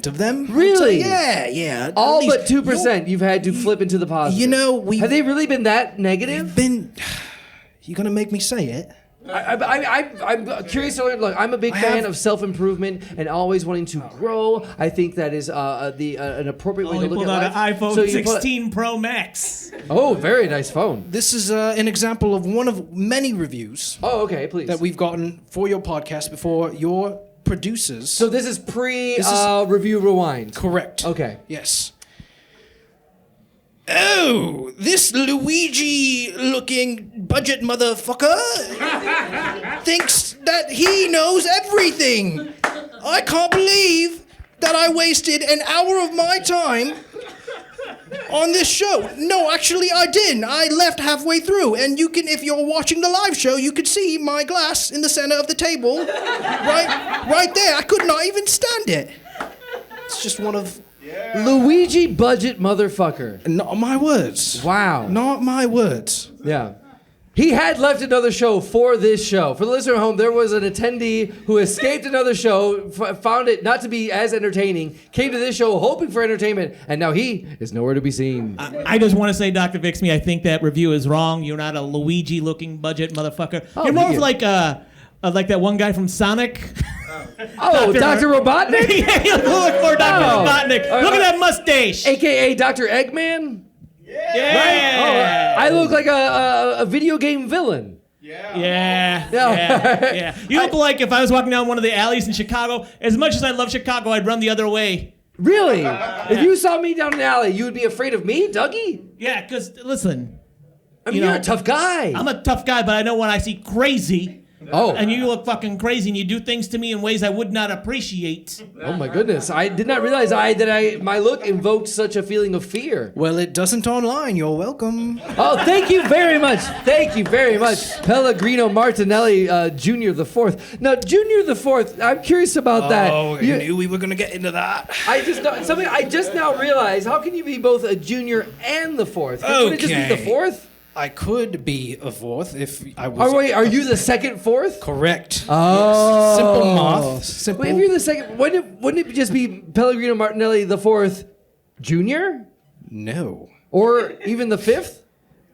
of them. Really? Yeah. At all least but 2% you've had to flip into the positive. You know, have they really been that negative? We've been. You gonna make me say it? I'm curious to learn. Look, I'm a big fan of self-improvement and always wanting to grow. I think that is an appropriate way Only to look pulled at out life. an iPhone So you pull- 16 Pro Max. Oh, very nice phone. This is an example of one of many reviews Oh, okay, please. that we've gotten for your podcast before your producers. So this is pre-review rewind. Correct. Okay. Yes. Oh, this Luigi-looking budget motherfucker thinks that he knows everything. I can't believe that I wasted an hour of my time on this show. No, actually, I didn't. I left halfway through, and you can, if you're watching the live show, you could see my glass in the center of the table, right there. I could not even stand it. It's just one of. Luigi budget motherfucker. Not my words. Wow. Not my words. Yeah. He had left another show for this show. For the listener at home, there was an attendee who escaped another show, found it not to be as entertaining, came to this show hoping for entertainment, and now he is nowhere to be seen. I just want to say, Dr. Vixme, I think that review is wrong. You're not a Luigi-looking budget motherfucker. Oh, You're more thank of you. like that one guy from Sonic. Oh, Dr. Robotnik? Yeah, you look for Dr. Oh. Robotnik. Look at that mustache. AKA Dr. Eggman? Yeah. I look like a video game villain. Yeah. Yeah. You look like if I was walking down one of the alleys in Chicago, as much as I love Chicago, I'd run the other way. Really? If you saw me down an alley, you would be afraid of me, Dougie? Yeah, because, listen, I mean, you're a tough guy. I'm a tough guy, but I know when I see crazy, Oh. and you look fucking crazy, and you do things to me in ways I would not appreciate. Oh my goodness! I did not realize my look invoked such a feeling of fear. Well, it doesn't online. You're welcome. Oh, thank you very much. Thank you very much, Pellegrino Martinelli Jr. the Fourth. Now, Junior the Fourth. I'm curious about that. Oh, I knew we were going to get into that. I just now realized. How can you be both a junior and the fourth? Couldn't it just be the Okay. fourth? I could be a fourth if I was. Oh wait, are you the second fourth? Correct. Oh. Simple math. Simple. Wait, if you're the second, wouldn't it just be Pellegrino Martinelli the Fourth, Junior, No. or even the fifth?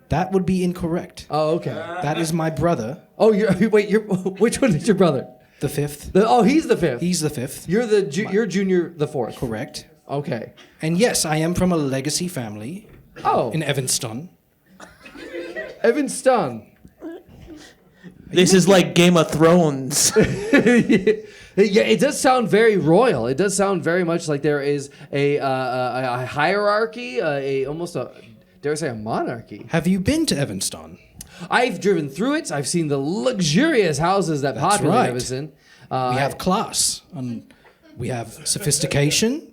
That would be incorrect. Oh, okay. That is my brother, Oh, which one is your brother? the fifth. He's the fifth. He's the fifth. You're Junior the Fourth. Correct. Okay. And yes, I am from a legacy family Oh, in Evanston. Evanston. This is like Game of Thrones. Yeah, it does sound very royal. It does sound very much like there is a hierarchy, almost a, dare I say, a monarchy. Have you been to Evanston? I've driven through it. I've seen the luxurious houses that That's populate right. Evanston. We have class, and we have sophistication,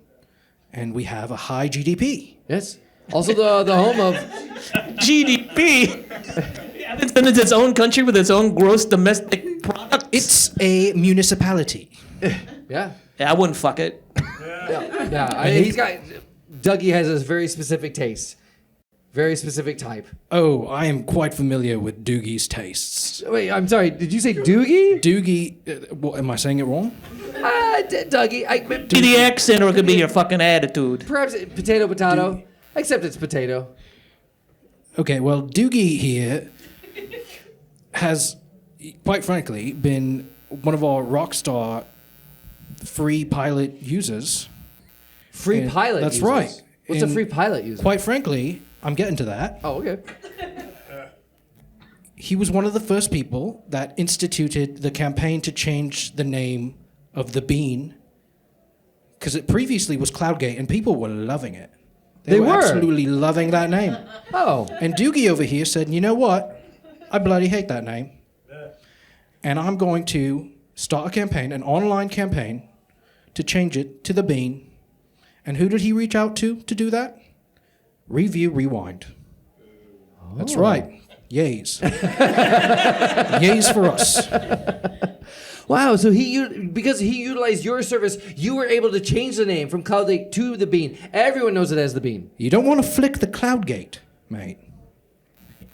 and we have a high GDP. Yes. Also the home of GDP. Evanston is its own country with its own gross domestic product. It's a municipality. yeah. I wouldn't fuck it. Dougie has a very specific taste. Very specific type. Oh, I am quite familiar with Doogie's tastes. Wait, I'm sorry. Did you say Doogie? Doogie, what, am I saying it wrong? Dougie. Be the accent or it could be your fucking attitude. Perhaps potato. Except it's potato. Okay, well, Doogie here has, quite frankly, been one of our rockstar free pilot users. Free And pilot that's users. right. What's a And free pilot user? Quite frankly, I'm getting to that. Oh, okay. He was one of the first people that instituted the campaign to change the name of the bean, because it previously was Cloudgate, and people were loving it. They were absolutely loving that name. Oh. And Doogie over here said, you know what? I bloody hate that name. And I'm going to start a campaign, an online campaign, to change it to the bean. And who did he reach out to do that? Review Rewind. That's right. Yays. Yays for us. Wow, so because he utilized your service, you were able to change the name from Cloudgate to the Bean. Everyone knows it as the Bean. You don't want to flick the Cloudgate, mate.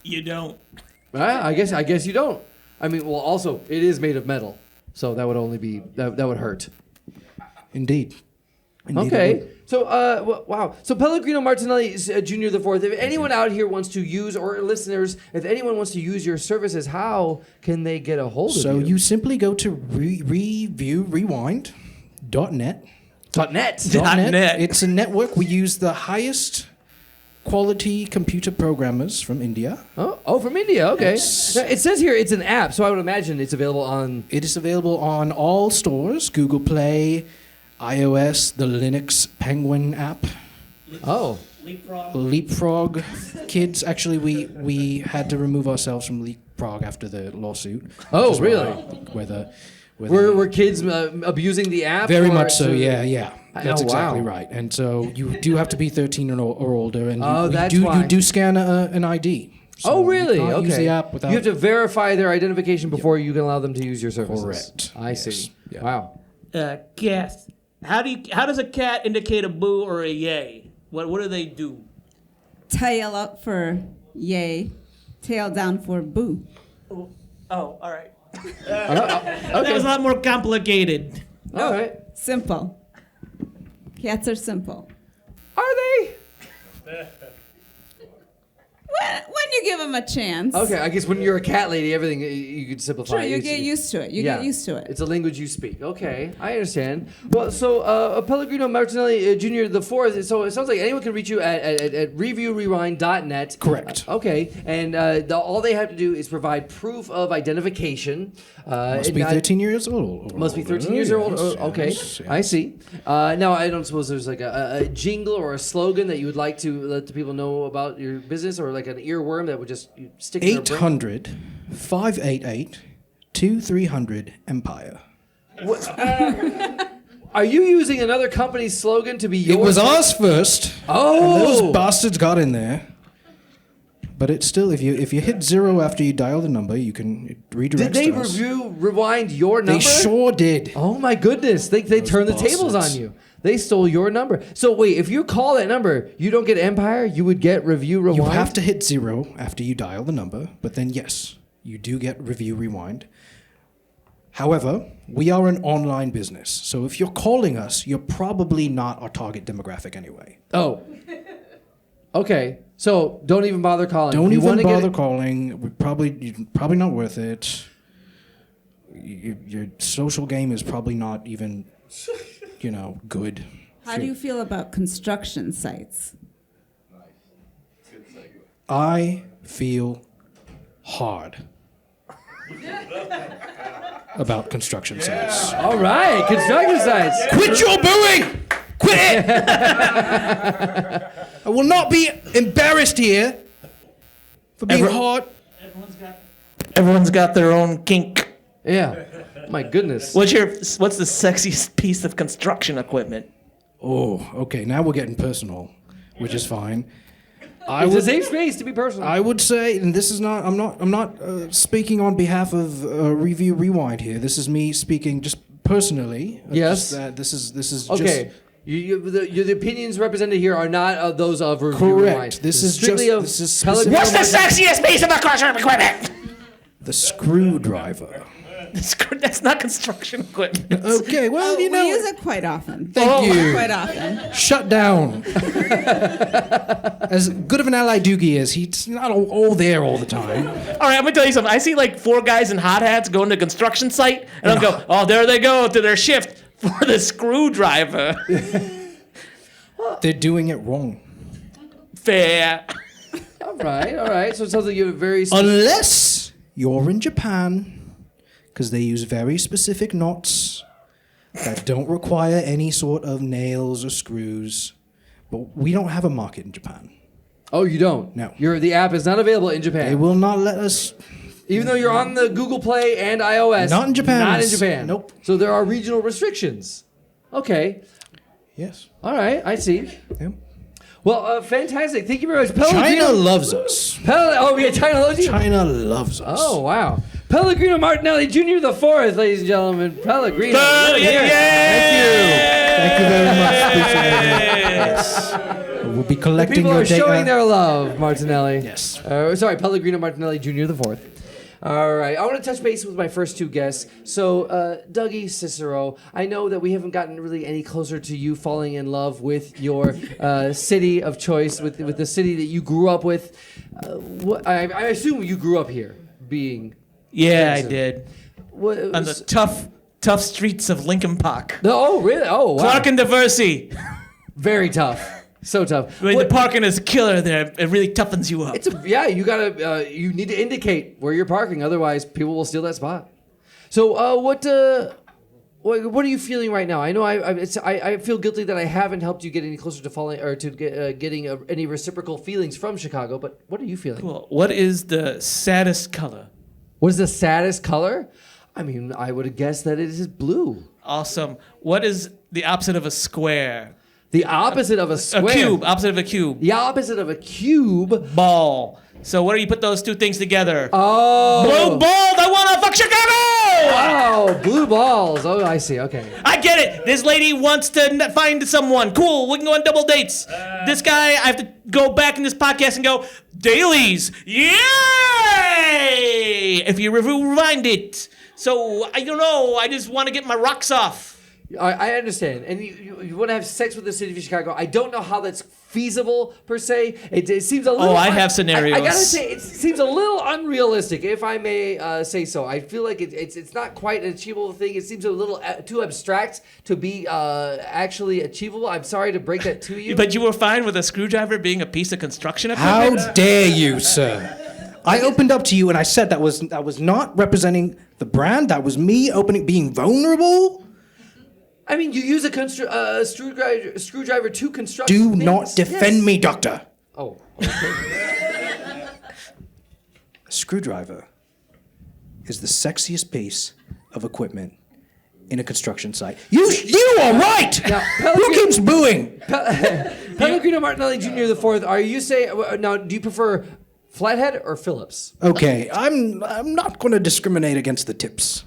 You don't. I guess you don't. I mean, well, also it is made of metal, so that would only be that would hurt. Indeed. Okay. So, wow. So Pellegrino Martinelli Jr. the Fourth. If anyone out here wants to use, or listeners, if anyone wants to use your services, how can they get a hold of you? So you simply go to reviewrewind.net. .net. It's a network. We use the highest quality computer programmers from India. Oh, from India. Okay. Yes. Now, it says here it's an app, so I would imagine it's available on. It is available on all stores: Google Play, iOS, the Linux Penguin app. Oh. Leapfrog. Kids, actually, we had to remove ourselves from Leapfrog after the lawsuit. Oh, really? Were Were kids abusing the app? very or much so, to- yeah. That's Oh, exactly wow. right. And so you do have to be 13 or older, and that's you why. do scan an ID. So Oh, really? You can't Okay. use the app without. You have to verify their identification before you can allow them to use your services. Correct. I Yes. see. Yeah. Wow. Cat. How does a cat indicate a boo or a yay? What do they do? Tail up for yay, tail down for boo. Oh, all right. Okay. That was a lot more complicated. All right. Simple. Cats are simple. Are they? When you give them a chance. Okay, I guess when you're a cat lady, everything you could simplify. Sure, you get used to it. You get used to it. It's a language you speak. Okay, I understand. Well, so Pellegrino Martinelli Jr. the Fourth. So it sounds like anyone can reach you at reviewrewind.net. Correct. Okay, and all they have to do is provide proof of identification. Must be 13 years old. Must be 13 years old. Yes, Okay, yes, yes. I see. Now, I don't suppose there's like a jingle or a slogan that you would like to let the people know about your business, or like an earworm that would just stick in their brain? 800-588-2300 Empire. Are you using another company's slogan to be yours? It was ours first. Oh! And those bastards got in there. But it's still, if you hit 0 after you dial the number, it redirects Did they to us. rewind your number? They sure did. Oh my goodness! They turned the tables on bastards. you. They stole your number. So wait, if you call that number, you don't get Empire. You would get Review Rewind. You have to hit 0 after you dial the number, but then yes, you do get Review Rewind. However, we are an online business, so if you're calling us, you're probably not our target demographic anyway. Oh. Okay. So don't even bother calling. Don't If you even wanna bother get calling. You're probably not worth it. Your social game is probably not even, good. How do you feel about construction sites? I feel hard about construction sites. All right, construction sites. Quit your booing! Quit it! I will not be embarrassed here for being hard. Everyone's got their own kink. Yeah. My goodness. What's the sexiest piece of construction equipment? Oh, okay. Now we're getting personal, which is fine. It's a safe space to be personal. I would say, and this is not. I'm not speaking on behalf of Review Rewind here. This is me speaking just personally. Yes. This is Okay. Just, The opinions represented here are not those of Review correct. Rewind. This is strictly just. of This is Pellegrino What's the sexiest piece of construction equipment? the screwdriver. That's not construction equipment. Okay. Well, We use it quite often. Thank you. Quite often. Shut down. As good of an ally Doogie is, he's not all there all the time. All right, I'm gonna tell you something. I see like 4 guys in hot hats going to a construction site, and I'll go, oh, there they go to their shift for the screwdriver. They're doing it wrong. Fair. All right. So it sounds like you have a very... Unless you're in Japan, because they use very specific knots that don't require any sort of nails or screws. But we don't have a market in Japan. Oh, you don't? No. The app is not available in Japan. They will not let us. Even though you're on the Google Play and iOS. Not in Japan. Not in Japan. Nope. So there are regional restrictions. Okay. Yes. All right. I see. Yeah. Well, fantastic. Thank you very much. China loves us. China loves you? China loves us. Oh, wow. Pellegrino Martinelli Jr. the fourth, ladies and gentlemen. Pellegrino. Yeah. Thank you very much. Yes. We'll be collecting People your are data. showing their love, Martinelli. Yes. Sorry, Pellegrino Martinelli Jr. the fourth. All right, I want to touch base with my first two guests. So, Dougie Cicero, I know that we haven't gotten really any closer to you falling in love with your city of choice, with the city that you grew up with. I assume you grew up here, being... Yeah, Jackson. I did. What, On the tough streets of Lincoln Park. oh, really? Oh, wow. Clark and Diversey. Very tough. So tough. I mean, the parking is a killer there. It really toughens you up. You gotta. You need to indicate where you're parking, otherwise people will steal that spot. So, what are you feeling right now? I know I feel guilty that I haven't helped you get any closer to falling or to getting any reciprocal feelings from Chicago. But what are you feeling? Cool. What is the saddest color? What is the saddest color? I mean, I would have guessed that it is blue. Awesome. What is the opposite of a square? The opposite of a square. A cube. Opposite of a cube. The opposite of a cube. Ball. So what do you put those two things together? Oh. Blue ball. I want to fuck Chicago. Oh, blue balls. Oh, I see. Okay. I get it. This lady wants to find someone. Cool. We can go on double dates. This guy, I have to go back in this podcast and go, dailies. Yay! If you rewind it. So, I don't know. I just want to get my rocks off. I understand. And you want to have sex with the city of Chicago. I don't know how that's feasible, per se. It seems a little... Oh, I have scenarios. I got to say, it seems a little unrealistic, if I may say so. I feel like it's not quite an achievable thing. It seems a little too abstract to be actually achievable. I'm sorry to break that to you. But you were fine with a screwdriver being a piece of construction equipment? How dare you, sir? I opened up to you and I said that was not representing the brand. That was me being vulnerable. I mean, you use a screwdriver to construct Do things. not defend me, doctor. Oh, okay. A screwdriver is the sexiest piece of equipment in a construction site. You are right! Now, Who keeps booing? Pellegrino Martinelli Jr. the fourth. Are you saying now? Do you prefer Flathead or Phillips? Okay, I'm not going to discriminate against the tips.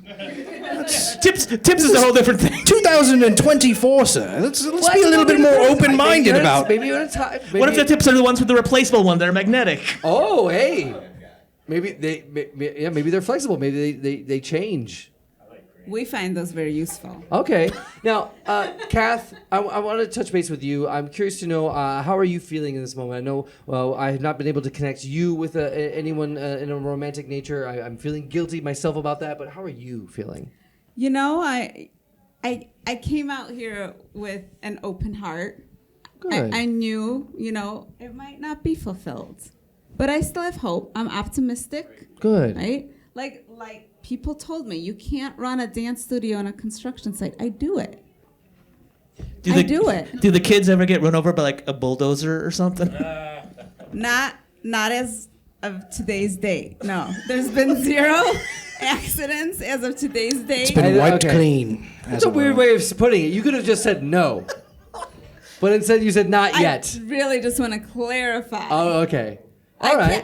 Tips is a whole different thing. 2024, sir. Let's be a little bit more open-minded about. Maybe at a time. What if the tips are the ones with the replaceable one that are magnetic? Oh, hey. Maybe they're flexible. Maybe they change. We find those very useful. Okay. Now, Kath, I want to touch base with you. I'm curious to know how are you feeling in this moment? I know I have not been able to connect you with anyone in a romantic nature. I'm feeling guilty myself about that. But how are you feeling? You know, I came out here with an open heart. Good. I knew, it might not be fulfilled, but I still have hope. I'm optimistic. Good. Right? Like people told me, you can't run a dance studio on a construction site. I do it. I do it. Do the kids ever get run over by like a bulldozer or something? Not as of today's date. No, there's been 0 accidents as of today's date. It's been wiped Okay. clean. That's a weird way of putting it. You could have just said no. But instead you said not yet. I really just want to clarify. Oh, okay. All right.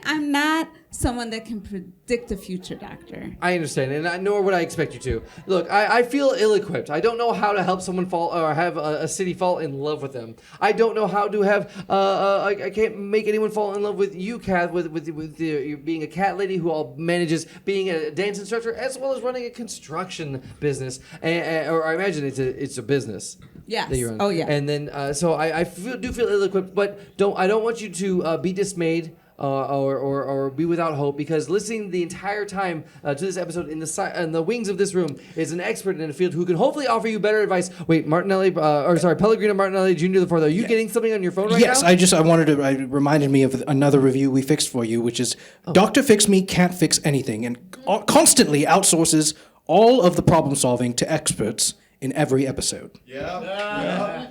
I'm not someone that can predict the future, doctor. I understand, and nor would I expect you to. Look, I feel ill-equipped. I don't know how to help someone fall or have a city fall in love with them. I don't know how to have. I can't make anyone fall in love with you, Kath, with you being a cat lady who all manages being a dance instructor as well as running a construction business. Or I imagine it's a business. Yes. That you run. Oh, yeah. And then so I do feel ill-equipped, but I don't want you to be dismayed. or be without hope, because listening the entire time to this episode in the wings of this room is an expert in a field who can hopefully offer you better advice. Wait, Pellegrino Martinelli Jr. the Fourth. Are you getting something on your phone right now? Yes, I wanted to. It reminded me of another review we fixed for you, which is Dr. Fix Me can't fix anything and constantly outsources all of the problem solving to experts in every episode. Yeah.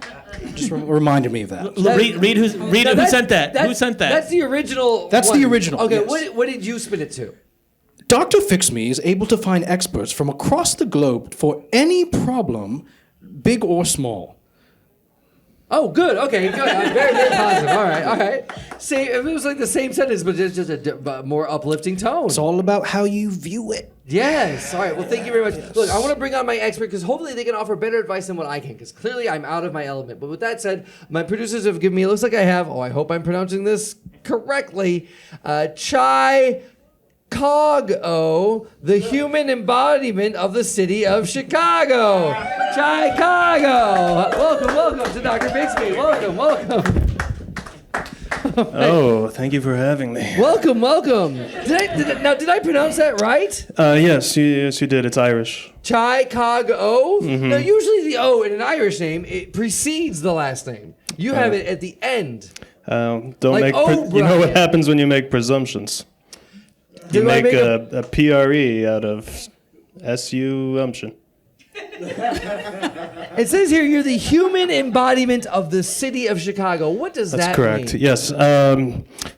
Just reminded me of that. Read who sent that. Who sent that? That's the original. That's one. the original. Okay, yes. what did you spin it to? Dr. Fix Me is able to find experts from across the globe for any problem, big or small. Oh, good. Okay, good. Very, very positive. All right. See, it was like the same sentence, but just a more uplifting tone. It's all about how you view it. Yes. All right. Well, thank you very much. Look, I want to bring on my expert because hopefully they can offer better advice than what I can, because clearly I'm out of my element. But with that said, my producers have given me, it looks like I have, I hope I'm pronouncing this correctly, Chicago, the human embodiment of the city of Chicago. Chicago. Welcome to Dr. Bixby. Welcome. Oh, thank you for having me. Welcome. Did I pronounce that right? Yes, you did. It's Irish. Chicago. Now, usually the O in an Irish name, it precedes the last name. You have it at the end. Don't Like make. You know what happens when you make presumptions. You make a PRE out of SU-umption. It says here you're the human embodiment of the city of Chicago. What does that mean? That's correct. Yes.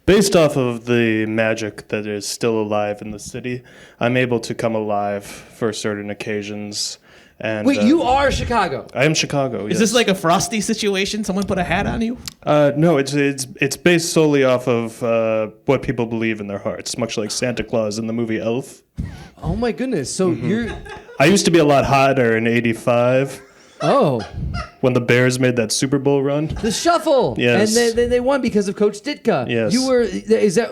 Based off of the magic that is still alive in the city, I'm able to come alive for certain occasions. And Wait, you are Chicago? I am Chicago. Is this like a Frosty situation? Someone put a hat on you? No, it's based solely off of what people believe in their hearts, much like Santa Claus in the movie Elf. Oh my goodness! So you're. I used to be a lot hotter in '85. Oh. When the Bears made that Super Bowl run. The shuffle. Yes. And they won because of Coach Ditka. Yes. You were.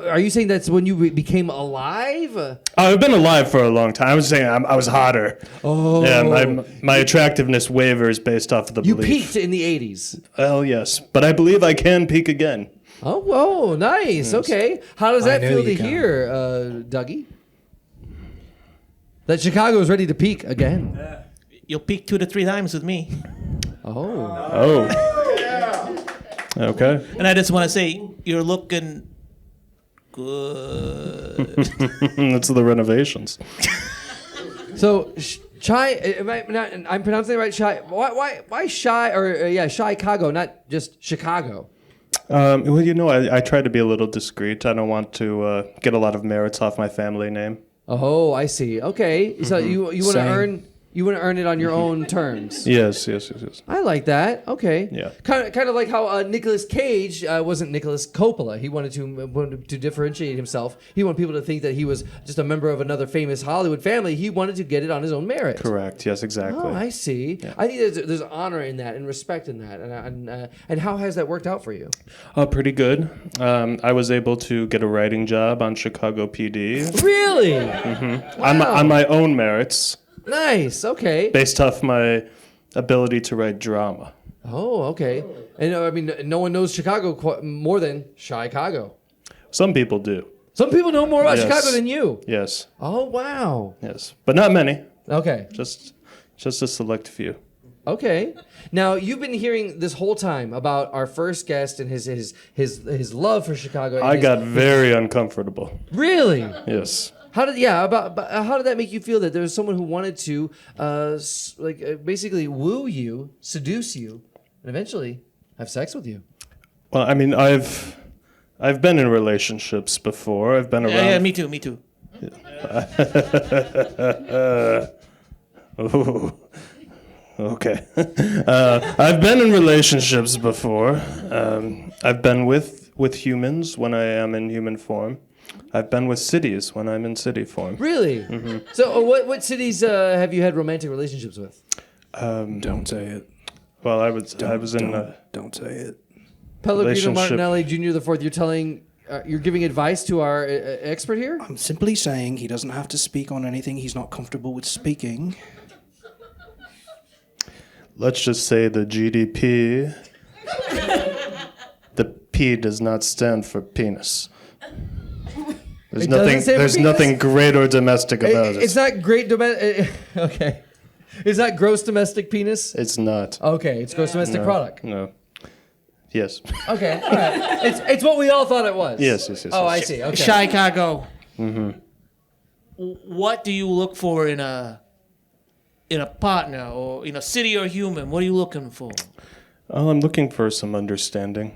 Are you saying that's when you became alive? I've been alive for a long time. I was saying I was hotter. Oh. Yeah, my attractiveness wavers based off of the You belief. peaked in the '80s. Well, yes, but I believe I can peak again. Oh, whoa, nice. Yes. Okay. How does that I know feel you to can. hear, Dougie? That Chicago is ready to peak again. You'll peak 2 to 3 times with me. Oh. Oh. Okay. And I just want to say, you're looking good. That's the renovations. So, I'm pronouncing it right, Shy. Why Shy, or Chicago, not just Chicago? Well, you know, I try to be a little discreet. I don't want to get a lot of merits off my family name. Oh, I see. Okay. So you want to Same. earn it on your own terms. Yes. I like that. Okay. Yeah. Kind of like how Nicolas Cage wasn't Nicolas Coppola. He wanted to differentiate himself. He wanted people to think that he was just a member of another famous Hollywood family. He wanted to get it on his own merit. Correct. Yes, exactly. Oh, I see. Yeah. I think there's honor in that and respect in that. And how has that worked out for you? Pretty good. I was able to get a writing job on Chicago PD. Really? Wow. On my own merits, Nice. Okay. based off my ability to write drama. Oh, okay. And I mean, no one knows Chicago more than Chicago. Some people do. Some people know more about Yes. Chicago than you. Yes. Oh, wow. Yes. But not many. Okay. Just a select few. Okay. Now you've been hearing this whole time about our first guest and his love for Chicago. and I his- got very uncomfortable. Really. Yes. How did how did that make you feel that there was someone who wanted to basically woo you, seduce you, and eventually have sex with you? Well, I mean, I've been in relationships before. I've been around. Yeah, me too. Oh, okay. I've been in relationships before. I've been with humans when I am in human form. I've been with cities when I'm in city form. Really? Mm-hmm. So, what cities have you had romantic relationships with? Don't say it. Well, I was in. Don't say it. Pellegrino Relationship. Martinelli Jr. the Fourth. You're giving advice to our expert here. I'm simply saying he doesn't have to speak on anything he's not comfortable with speaking. Let's just say the GDP. The P does not stand for penis. There's It doesn't nothing. say There's penis? nothing great or domestic about it. It's not great domestic. Okay. Is that gross domestic penis? It's not. Okay, it's gross domestic No, product. No. Yes. Okay, all right. It's what we all thought it was. Yes. Oh, I yes. see. Okay. Chicago. What do you look for in a partner, or in a city or human? What are you looking for? Oh, I'm looking for some understanding.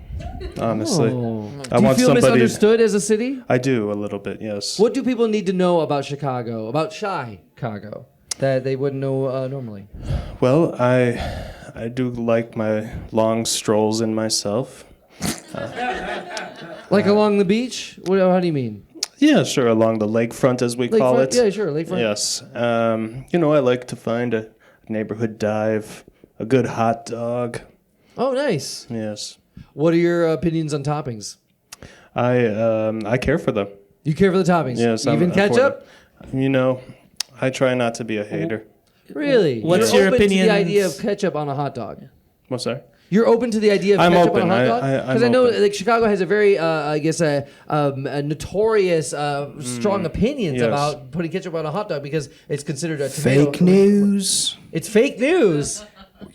Honestly, Oh. I Do you want feel somebody. misunderstood as a city? I do a little bit. Yes. What do people need to know about Chicago, about Chicago, that they wouldn't know normally? Well, I do like my long strolls in myself. Like along the beach? How do you mean? Yeah, sure. Along the lakefront, as we call Lakefront? it. Yeah, sure, lakefront. Yes. I like to find a neighborhood dive, a good hot dog. Oh, nice. Yes. What are your opinions on toppings? I care for them. You care for the toppings? Yes. Even I'm for ketchup? them. I try not to be a hater. Really? What's You're your open to the opinions? idea of ketchup on a hot dog? What's that? You're open to the idea of I'm ketchup open. on a hot dog? I'm Because I know open. like Chicago has a very, a notorious, strong opinions yes. about putting ketchup on a hot dog because it's considered a tomato. Fake news. It's fake news.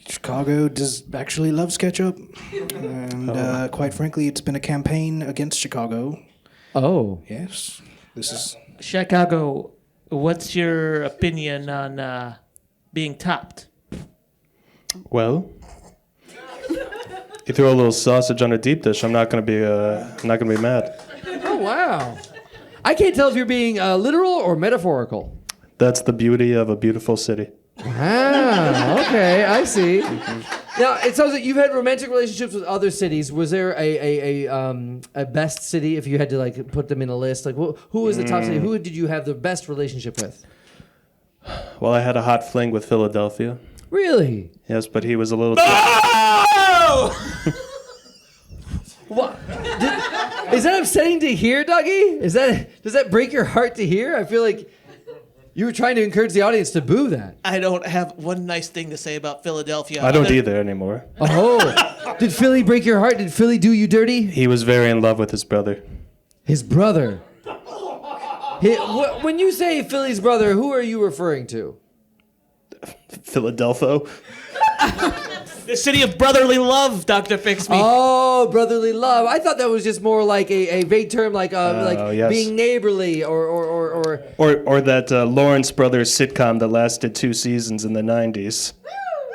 Chicago actually loves ketchup, and quite frankly, it's been a campaign against Chicago. Oh. Yes, this is Chicago. What's your opinion on being topped? Well, you throw a little sausage on a deep dish. I'm not gonna be mad. Oh, wow. I can't tell if you're being literal or metaphorical. That's the beauty of a beautiful city. Ah, okay, I see. Now, it sounds like you've had romantic relationships with other cities. Was there a best city if you had to like put them in a list? Like, who was the top city? Who did you have the best relationship with? Well, I had a hot fling with Philadelphia. Really? Yes, but he was a little. What? Is that upsetting to hear, Dougie? Does that break your heart to hear? I feel like you were trying to encourage the audience to boo that. I don't have one nice thing to say about Philadelphia. I don't either anymore. Oh, did Philly break your heart? Did Philly do you dirty? He was very in love with his brother. His brother. When you say Philly's brother, who are you referring to? Philadelphia. The city of brotherly love, Dr. Fix Me. Oh, brotherly love. I thought that was just more like a vague term, like yes. being neighborly or. Or that Lawrence Brothers sitcom that lasted 2 seasons in the 90s.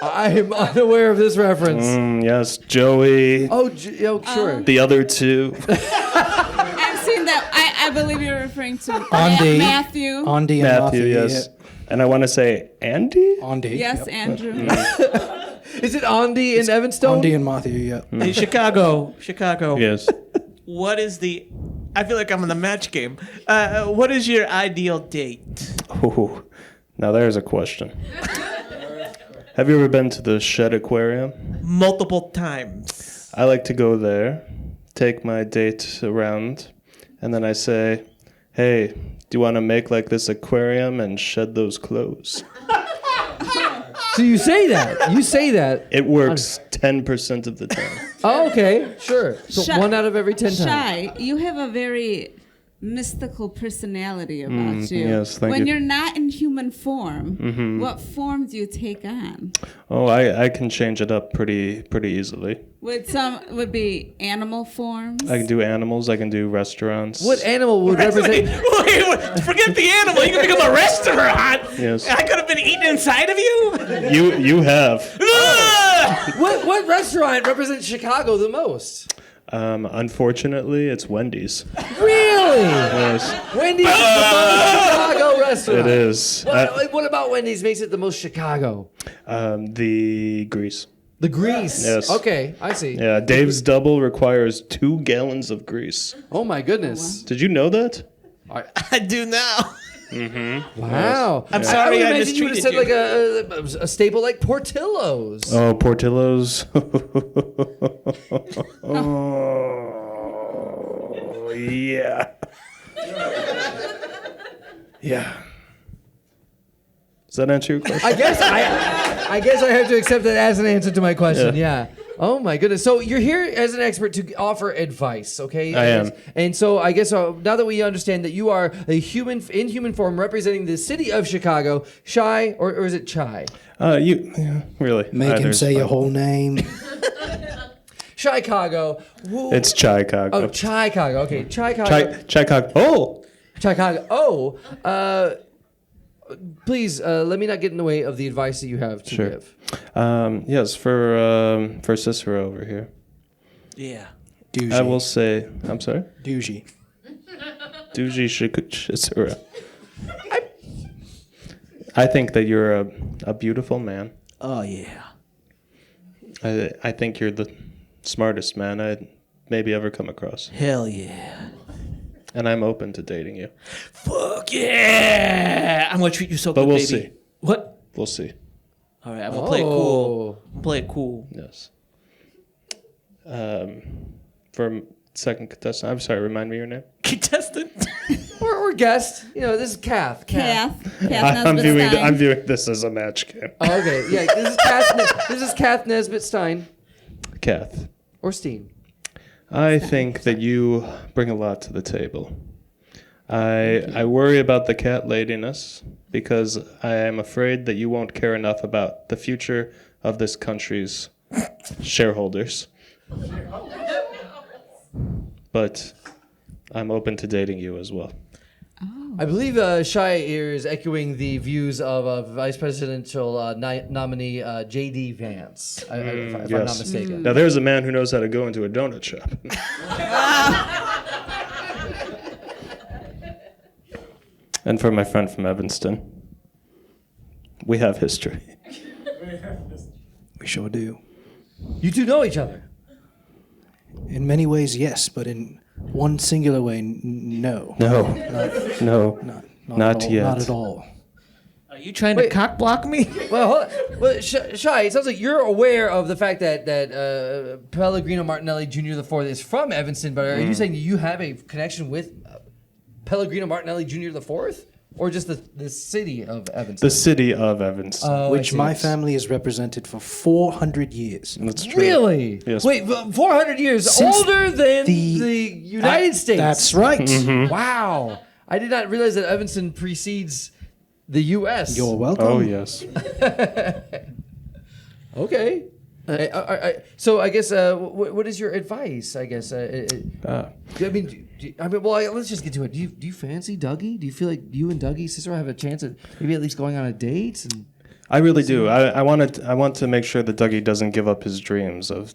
I am unaware of this reference. Yes, Joey. Oh, sure. The other two. I've seen that. I believe you're referring to Andy. Matthew. Andy and Matthew, Matthew. yes. And I want to say Andy? Andy. Yes, yep. Andrew. Is it Andy and Evanstone? Andy and Matthew. Yeah. Hey, Chicago. Yes. What is the... I feel like I'm in the match game. What is your ideal date? Ooh, now there's a question. Have you ever been to the Shed Aquarium? Multiple times. I like to go there, take my date around, and then I say, hey, do you want to make like this aquarium and shed those clothes? So you say that. You say that. It works 10% of the time. Oh, okay. Sure. So Shy- 1 out of every 10 times. Shy, you have a very mystical personality about you. yes, thank when you. you're not in human form, what form do you take on? Oh, I can change it up pretty easily. Would be animal forms? I can do animals. I can do restaurants. What animal would represent... Wait, forget the animal. You can become a restaurant. Yes. I could have been eaten inside of you. You have. What restaurant represents Chicago the most? Unfortunately, it's Wendy's. Really? Yes, Wendy's is the most Chicago restaurant. it is. What about Wendy's makes it the most Chicago? The grease. The grease. Yes. Okay, I see. Yeah, Dave's Double requires 2 gallons of grease. Oh my goodness. Did you know that? I do now. Wow. I'm sorry would I imagine you would have said mistreated like a staple like Portillo's. Oh, Portillo's. Oh, yeah. Yeah. Does that answer your question? I guess I have to accept that as an answer to my question. Yeah. Oh my goodness! So you're here as an expert to offer advice, okay? I am. And so I guess now that we understand that you are a human in human form representing the city of Chicago, Shy or is it Chai? Really? Make him Either's say your fine. whole name. Chicago. It's Chicago. Oh, Chicago. Okay, Chicago. Chicago. Oh! Chicago. Oh, please let me not get in the way of the advice that you have to Sure. give. Yes, for Cicero over here. Yeah. Dougie. I will say, I'm sorry? Dougie. Dougie Cicero. I think that you're a beautiful man. Oh yeah. I think you're the smartest man I'd maybe ever come across. Hell yeah. And I'm open to dating you. Fuck yeah! I'm gonna treat you so But good, we'll baby. see. What? We'll see. All right, I'm gonna play it cool. Oh. Play it cool. Yes. For second contestant, I'm sorry, remind me your name? Contestant. Or guest. You know, this is Kath. Kath I'm Nesbitt-Stein. viewing this as a match game. Oh, okay, yeah. This is Kath Nesbitt Stein Kath, or Steen. I think that you bring a lot to the table. I worry about the cat ladiness because I am afraid that you won't care enough about the future of this country's shareholders. But I'm open to dating you as well. I believe Shy here is echoing the views of Vice Presidential nominee J.D. Vance, if I'm not mistaken. Now there's a man who knows how to go into a donut shop. And for my friend from Evanston, we have history. We sure do. You two know each other. In many ways, yes, but in one singular way, no. No, Not not at all, yet. Not at all. Are you trying to cock block me? Well, hold on. Well, Shy, it sounds like you're aware of the fact that Pellegrino Martinelli Jr. IV is from Evanston, but are you saying you have a connection with Pellegrino Martinelli Jr. IV? Or just the city of Evanston? The city of Evanston. Oh, I Which see. my family has represented for 400 years. That's true. Really? Yes. Wait, 400 years Since older than the- the United States. That's right. Mm-hmm. Wow. I did not realize that Evanston precedes the U.S. You're welcome. Oh, yes. Okay. So I guess what is your advice? I guess let's just get to it. Do you fancy Dougie? Do you feel like you and Dougie Cicero have a chance at maybe at least going on a date? And I really do. I want to make sure that Dougie doesn't give up his dreams of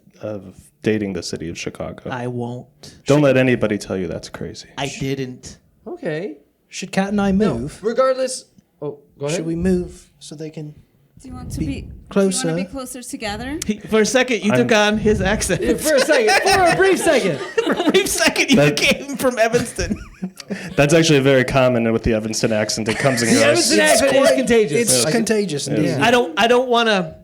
dating the city of Chicago. I won't. Don't let anybody tell you that's crazy. I didn't. okay. Should Kat and I move? Regardless. Oh, go ahead. Should we move so they can... Do you want to be closer? Do you want to be closer together? For a second, you took on his accent. For a second, for a brief second. For a brief second, you came from Evanston. That's actually very common with the Evanston accent. It comes and The goes. Evanston accent is contagious. It's contagious indeed. I don't want to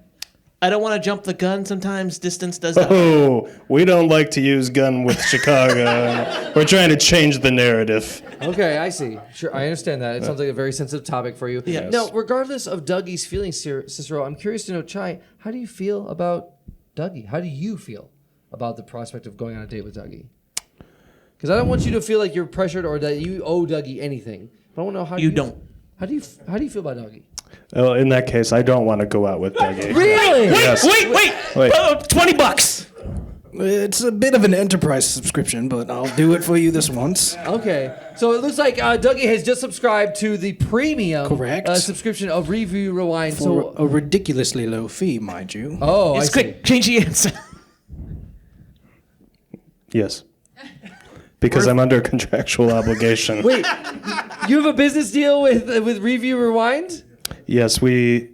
jump the gun. Sometimes distance does that. Oh, we don't like to use gun with Chicago. We're trying to change the narrative. Okay, I see. Sure, I understand that. It sounds like a very sensitive topic for you. Yes. Now, regardless of Dougie's feelings, Cicero, I'm curious to know, Chai, how do you feel about Dougie? How do you feel about the prospect of going on a date with Dougie? Because I don't want you to feel like you're pressured or that you owe Dougie anything. But I want to know how You don't. How do you feel about Dougie? Well, in that case, I don't want to go out with Dougie. Really? Yes. Wait! Wait. $20. It's a bit of an enterprise subscription, but I'll do it for you this once. Okay, so it looks like Dougie has just subscribed to the premium Correct. subscription of Review Rewind. For a ridiculously low fee, mind you. Oh, It's I see. quick. Change the answer. Yes. Because I'm under contractual obligation. Wait, you have a business deal with Review Rewind? Yes, we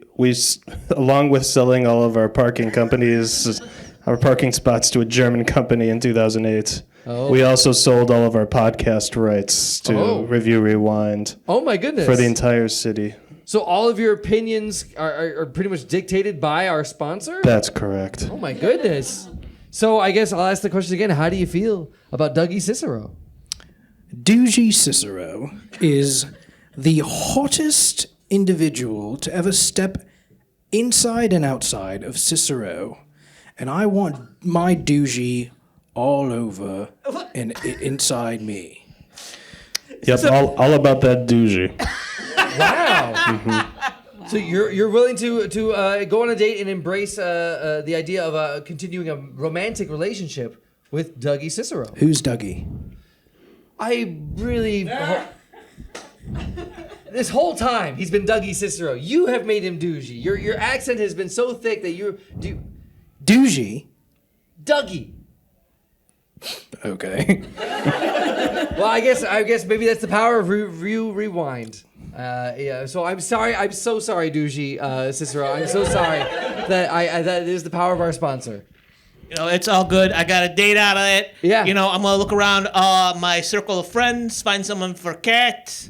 along with selling all of our parking companies, our parking spots to a German company in 2008. Oh. We also sold all of our podcast rights to Review Rewind Oh my goodness! for the entire city. So all of your opinions are pretty much dictated by our sponsor? That's correct. Oh my goodness! So I guess I'll ask the question again. How do you feel about Dougie Cicero? Dougie Cicero is the hottest individual to ever step inside and outside of Cicero. and I want my doogie all over and inside me. Yep, all about that doogie. Wow. So you're willing to go on a date and embrace the idea of continuing a romantic relationship with Dougie Cicero? Who's Dougie? I really. This whole time he's been Dougie Cicero. You have made him Dougie. Your accent has been so thick that you're Dougie? Dougie. Okay. Well, I guess maybe that's the power of rewind. Yeah. So I'm sorry. I'm so sorry, Dougie Cicero. I'm so sorry that is the power of our sponsor. You know, it's all good. I got a date out of it. Yeah. You know, I'm gonna look around my circle of friends, find someone for Kat.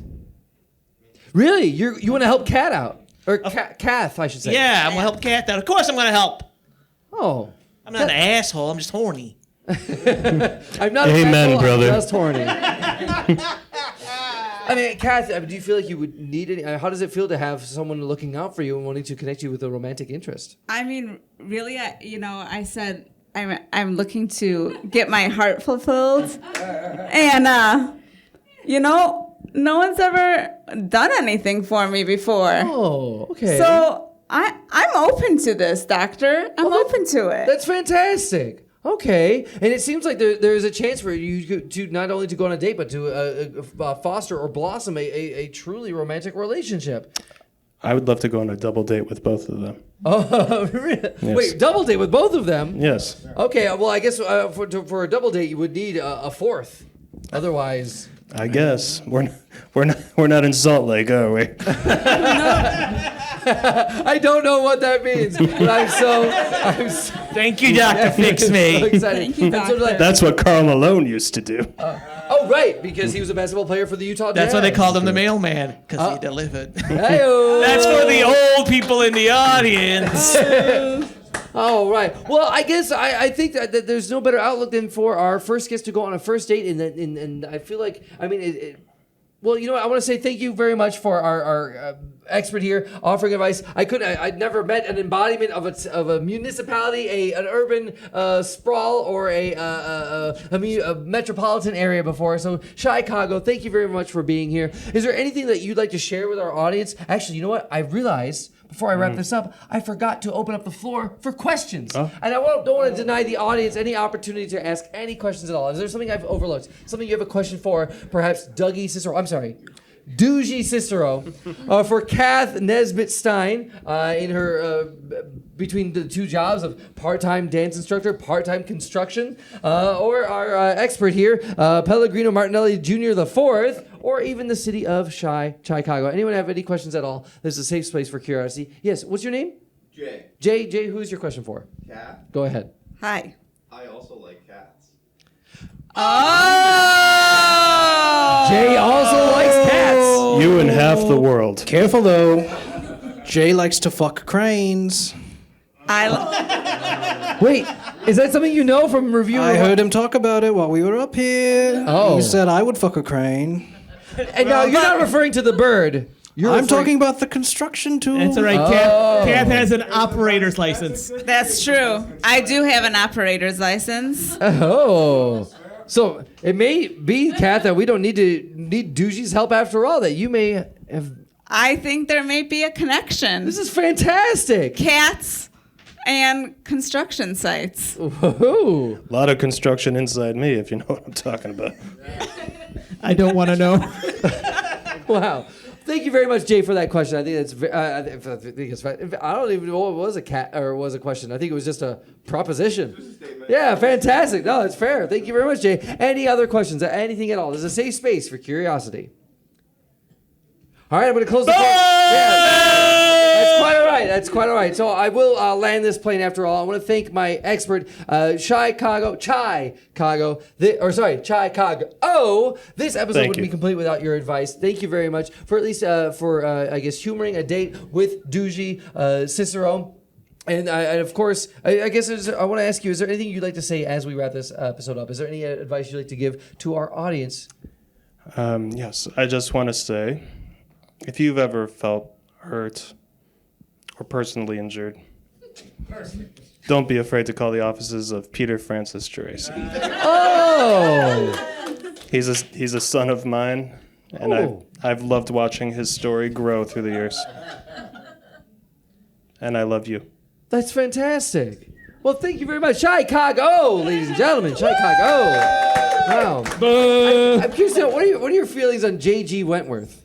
Really? You want to help Kat out? Or Kath, I should say. Yeah, I'm gonna help Kat out. Of course, I'm gonna help. Oh. I'm not an asshole. I'm just horny. I'm not Amen, asshole, brother. I'm just horny. I mean, Kath, do you feel like you would need any? How does it feel to have someone looking out for you and wanting to connect you with a romantic interest? I mean, really, I said I'm looking to get my heart fulfilled, and no one's ever done anything for me before. Oh, okay. So I'm open to this, Doctor. I'm open to it. That's fantastic. Okay, and it seems like there is a chance for you to not only to go on a date, but to foster or blossom a truly romantic relationship. I would love to go on a double date with both of them. Oh, really? Yes. Wait, double date with both of them? Yes. Okay, well, I guess for a double date, you would need a fourth. Otherwise, I guess we're not in Salt Lake, are we? I don't know what that means, but I'm so Thank you, Doctor Fix so Me. excited. Thank you, I'm so Doctor. glad- That's what Karl Malone used to do. Oh, right, because he was a basketball player for the Utah Jazz. That's why they called him the mailman, because he delivered. Hey-o. That's for the old people in the audience. Oh, right. Well, I guess I think that there's no better outlook than for our first guest to go on a first date, and I feel like, I mean, well, you know what? I want to say thank you very much for our expert here offering advice. I'd never met an embodiment of a municipality, an urban sprawl, or a metropolitan area before. So, Chicago, thank you very much for being here. Is there anything that you'd like to share with our audience? Actually, you know what? I realized before I wrap this up, I forgot to open up the floor for questions. And I don't want to deny the audience any opportunity to ask any questions at all. Is there something I've overlooked? Something you have a question for? Perhaps Dougie Cicero. I'm sorry. Dougie Cicero. For Kath Nesbitt Stein in her between the two jobs of part-time dance instructor, part-time construction, or our expert here, Pellegrino Martinelli Jr. the Fourth, or even the city of Chicago. Anyone have any questions at all? There's a safe space for curiosity. Yes, what's your name? Jay. Jay, who's your question for? Cat. Go ahead. Hi. I also like cats. Oh! Jay also likes cats. You and half the world. Careful though. Jay likes to fuck cranes. Wait, is that something you know from review? I heard him talk about it while we were up here. Oh. He said I would fuck a crane. And now you're not referring to the bird. I'm talking about the construction tool. That's all right. Kat has an operator's license. That's true. I do have an operator's license. Oh. So it may be, Kat, that we don't need Dougie's help after all, that you may have... I think there may be a connection. This is fantastic. Cats and construction sites. Whoa. A lot of construction inside me, if you know what I'm talking about. I don't want to know. Wow. Thank you very much, Jay, for that question. I think that's. I think it's. I don't even know what was a cat or was a question. I think it was just a proposition. Yeah, fantastic. No, it's fair. Thank you very much, Jay. Any other questions? Anything at all? There's a safe space for curiosity. All right, I'm going to close the floor. Yeah, that's quite all right. That's quite all right. So I will land this plane after all. I want to thank my expert, Chicago. Oh, this episode Thank wouldn't be you. complete without your advice. Thank you very much for at least I guess humoring a date with Dougie Cicero. And of course, I guess I want to ask you: is there anything you'd like to say as we wrap this episode up? Is there any advice you'd like to give to our audience? Yes, I just want to say, if you've ever felt hurt or personally injured, don't be afraid to call the offices of Peter Francis Geraci. Oh! He's a son of mine, and I've loved watching his story grow through the years. And I love you. That's fantastic. Well, thank you very much. Chicago, ladies and gentlemen. Chicago. Wow. I'm curious to know, what are your feelings on J.G. Wentworth?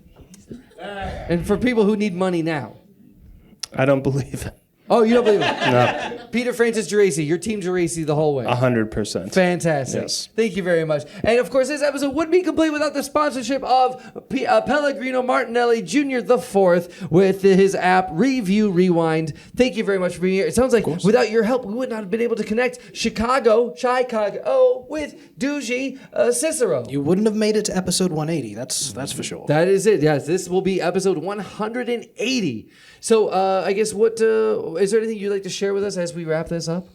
And for people who need money now. I don't believe it. Oh, you don't believe it? No, Peter Francis Geraci, your team Geraci the whole way. 100%. Fantastic. Yes. Thank you very much. And of course, this episode wouldn't be complete without the sponsorship of Pellegrino Martinelli Jr. the Fourth with his app Review Rewind. Thank you very much for being here. It sounds like without your help, we would not have been able to connect Chicago with Duji Cicero. You wouldn't have made it to episode 180. That's for sure. That is it. Yes, this will be episode 180. So I guess what is there anything you'd like to share with us as we wrap this up?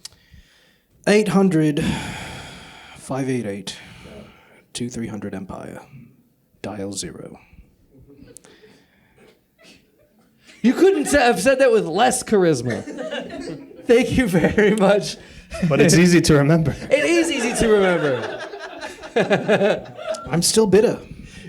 800-588-2300 Empire. Dial 0. You couldn't have said that with less charisma. Thank you very much. But it's easy to remember. It is easy to remember. I'm still bitter.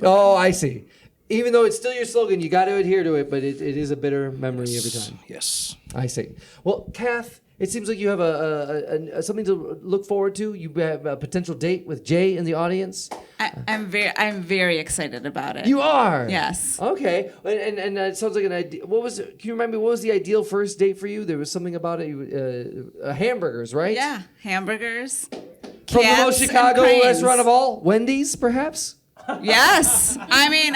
Oh, I see. Even though it's still your slogan, you got to adhere to it, but it is a bitter memory every time. Yes. I see. Well, Kath, it seems like you have a something to look forward to. You have a potential date with Jay in the audience. I'm very excited about it. You are? Yes. Okay. And it sounds like an idea. Can you remind me, what was the ideal first date for you? There was something about it, hamburgers, right? Yeah, hamburgers. From the most cats, and Chicago cranes. restaurant of all, Wendy's, perhaps? Yes. I mean,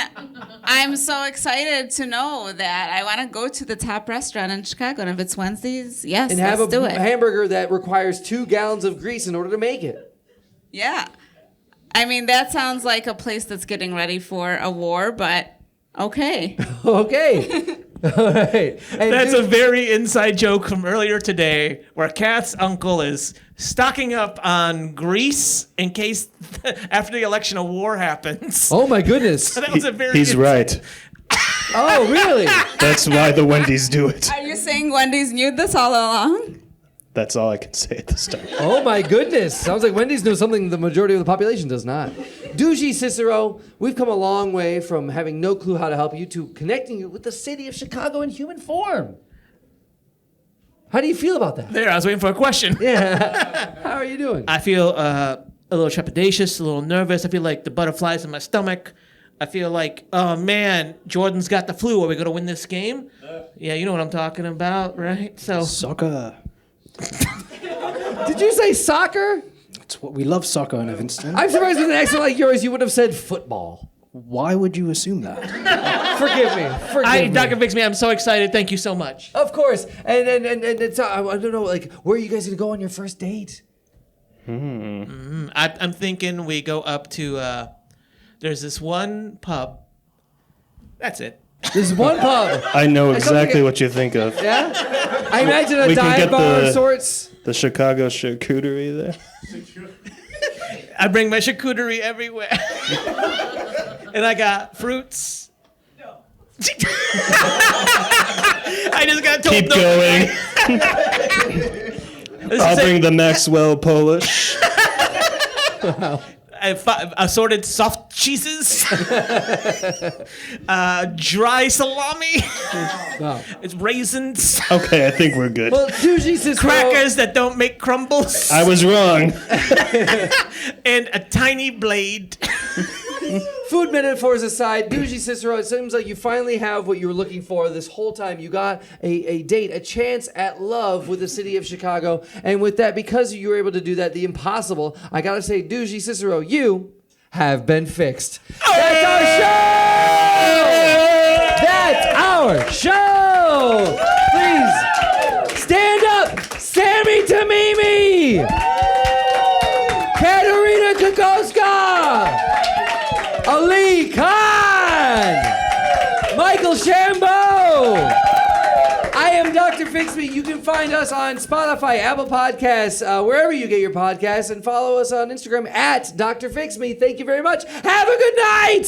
I'm so excited to know that I want to go to the top restaurant in Chicago. And if it's Wednesdays, yes, And have let's do a it. hamburger that requires 2 gallons of grease in order to make it. Yeah. I mean, that sounds like a place that's getting ready for a war, but okay. Okay. All right. And That's a very inside joke from earlier today where Kath's uncle is stocking up on grease in case after the election a war happens. Oh, my goodness. That was a very He's right. Oh, really? That's why the Wendy's do it. Are you saying Wendy's knew this all along? That's all I can say at this time. Oh, my goodness. Sounds like Wendy's knows something the majority of the population does not. Duji Cicero, we've come a long way from having no clue how to help you to connecting you with the city of Chicago in human form. How do you feel about that? There, I was waiting for a question. Yeah. How are you doing? I feel a little trepidatious, a little nervous. I feel like the butterflies in my stomach. I feel like, oh man, Jordan's got the flu. Are we going to win this game? Yeah, you know what I'm talking about, right? So Soccer. Did you say soccer? It's what we love soccer in Evanston. I'm surprised with an accent like yours, you would have said football. Why would you assume that? Forgive me. Dr. Fix Me, I'm so excited. Thank you so much. Of course. And it's, I don't know, like, where are you guys going to go on your first date? I'm thinking we go up to, there's this one pub. That's it. There's one pub. I know exactly think- what you think of. Yeah? I imagine a We can dive get bar the- of sorts. The Chicago charcuterie there. I bring my charcuterie everywhere. And I got fruits. No. I just got told Keep no. going. This I'll is it. bring the Maxwell Polish. Assorted soft cheeses, dry salami, Wow. it's raisins, Okay, I think we're good. Well, Duji Cicero. crackers that don't make crumbles, I was wrong. and a tiny blade. Food metaphors aside, Duji Cicero, it seems like you finally have what you were looking for this whole time. You got a date, a chance at love with the city of Chicago. And with that, because you were able to do that, the impossible, I gotta say, Duji Cicero, you have been fixed. That's our show! That's our show! Please, stand up, Sammy Tamimi! Katarina Kokoska! Ali Khan! Michael Shambo! I am Dr. Fix Me. You can find us on Spotify, Apple Podcasts, wherever you get your podcasts, and follow us on Instagram at Dr. Fix Me. Thank you very much. Have a good night!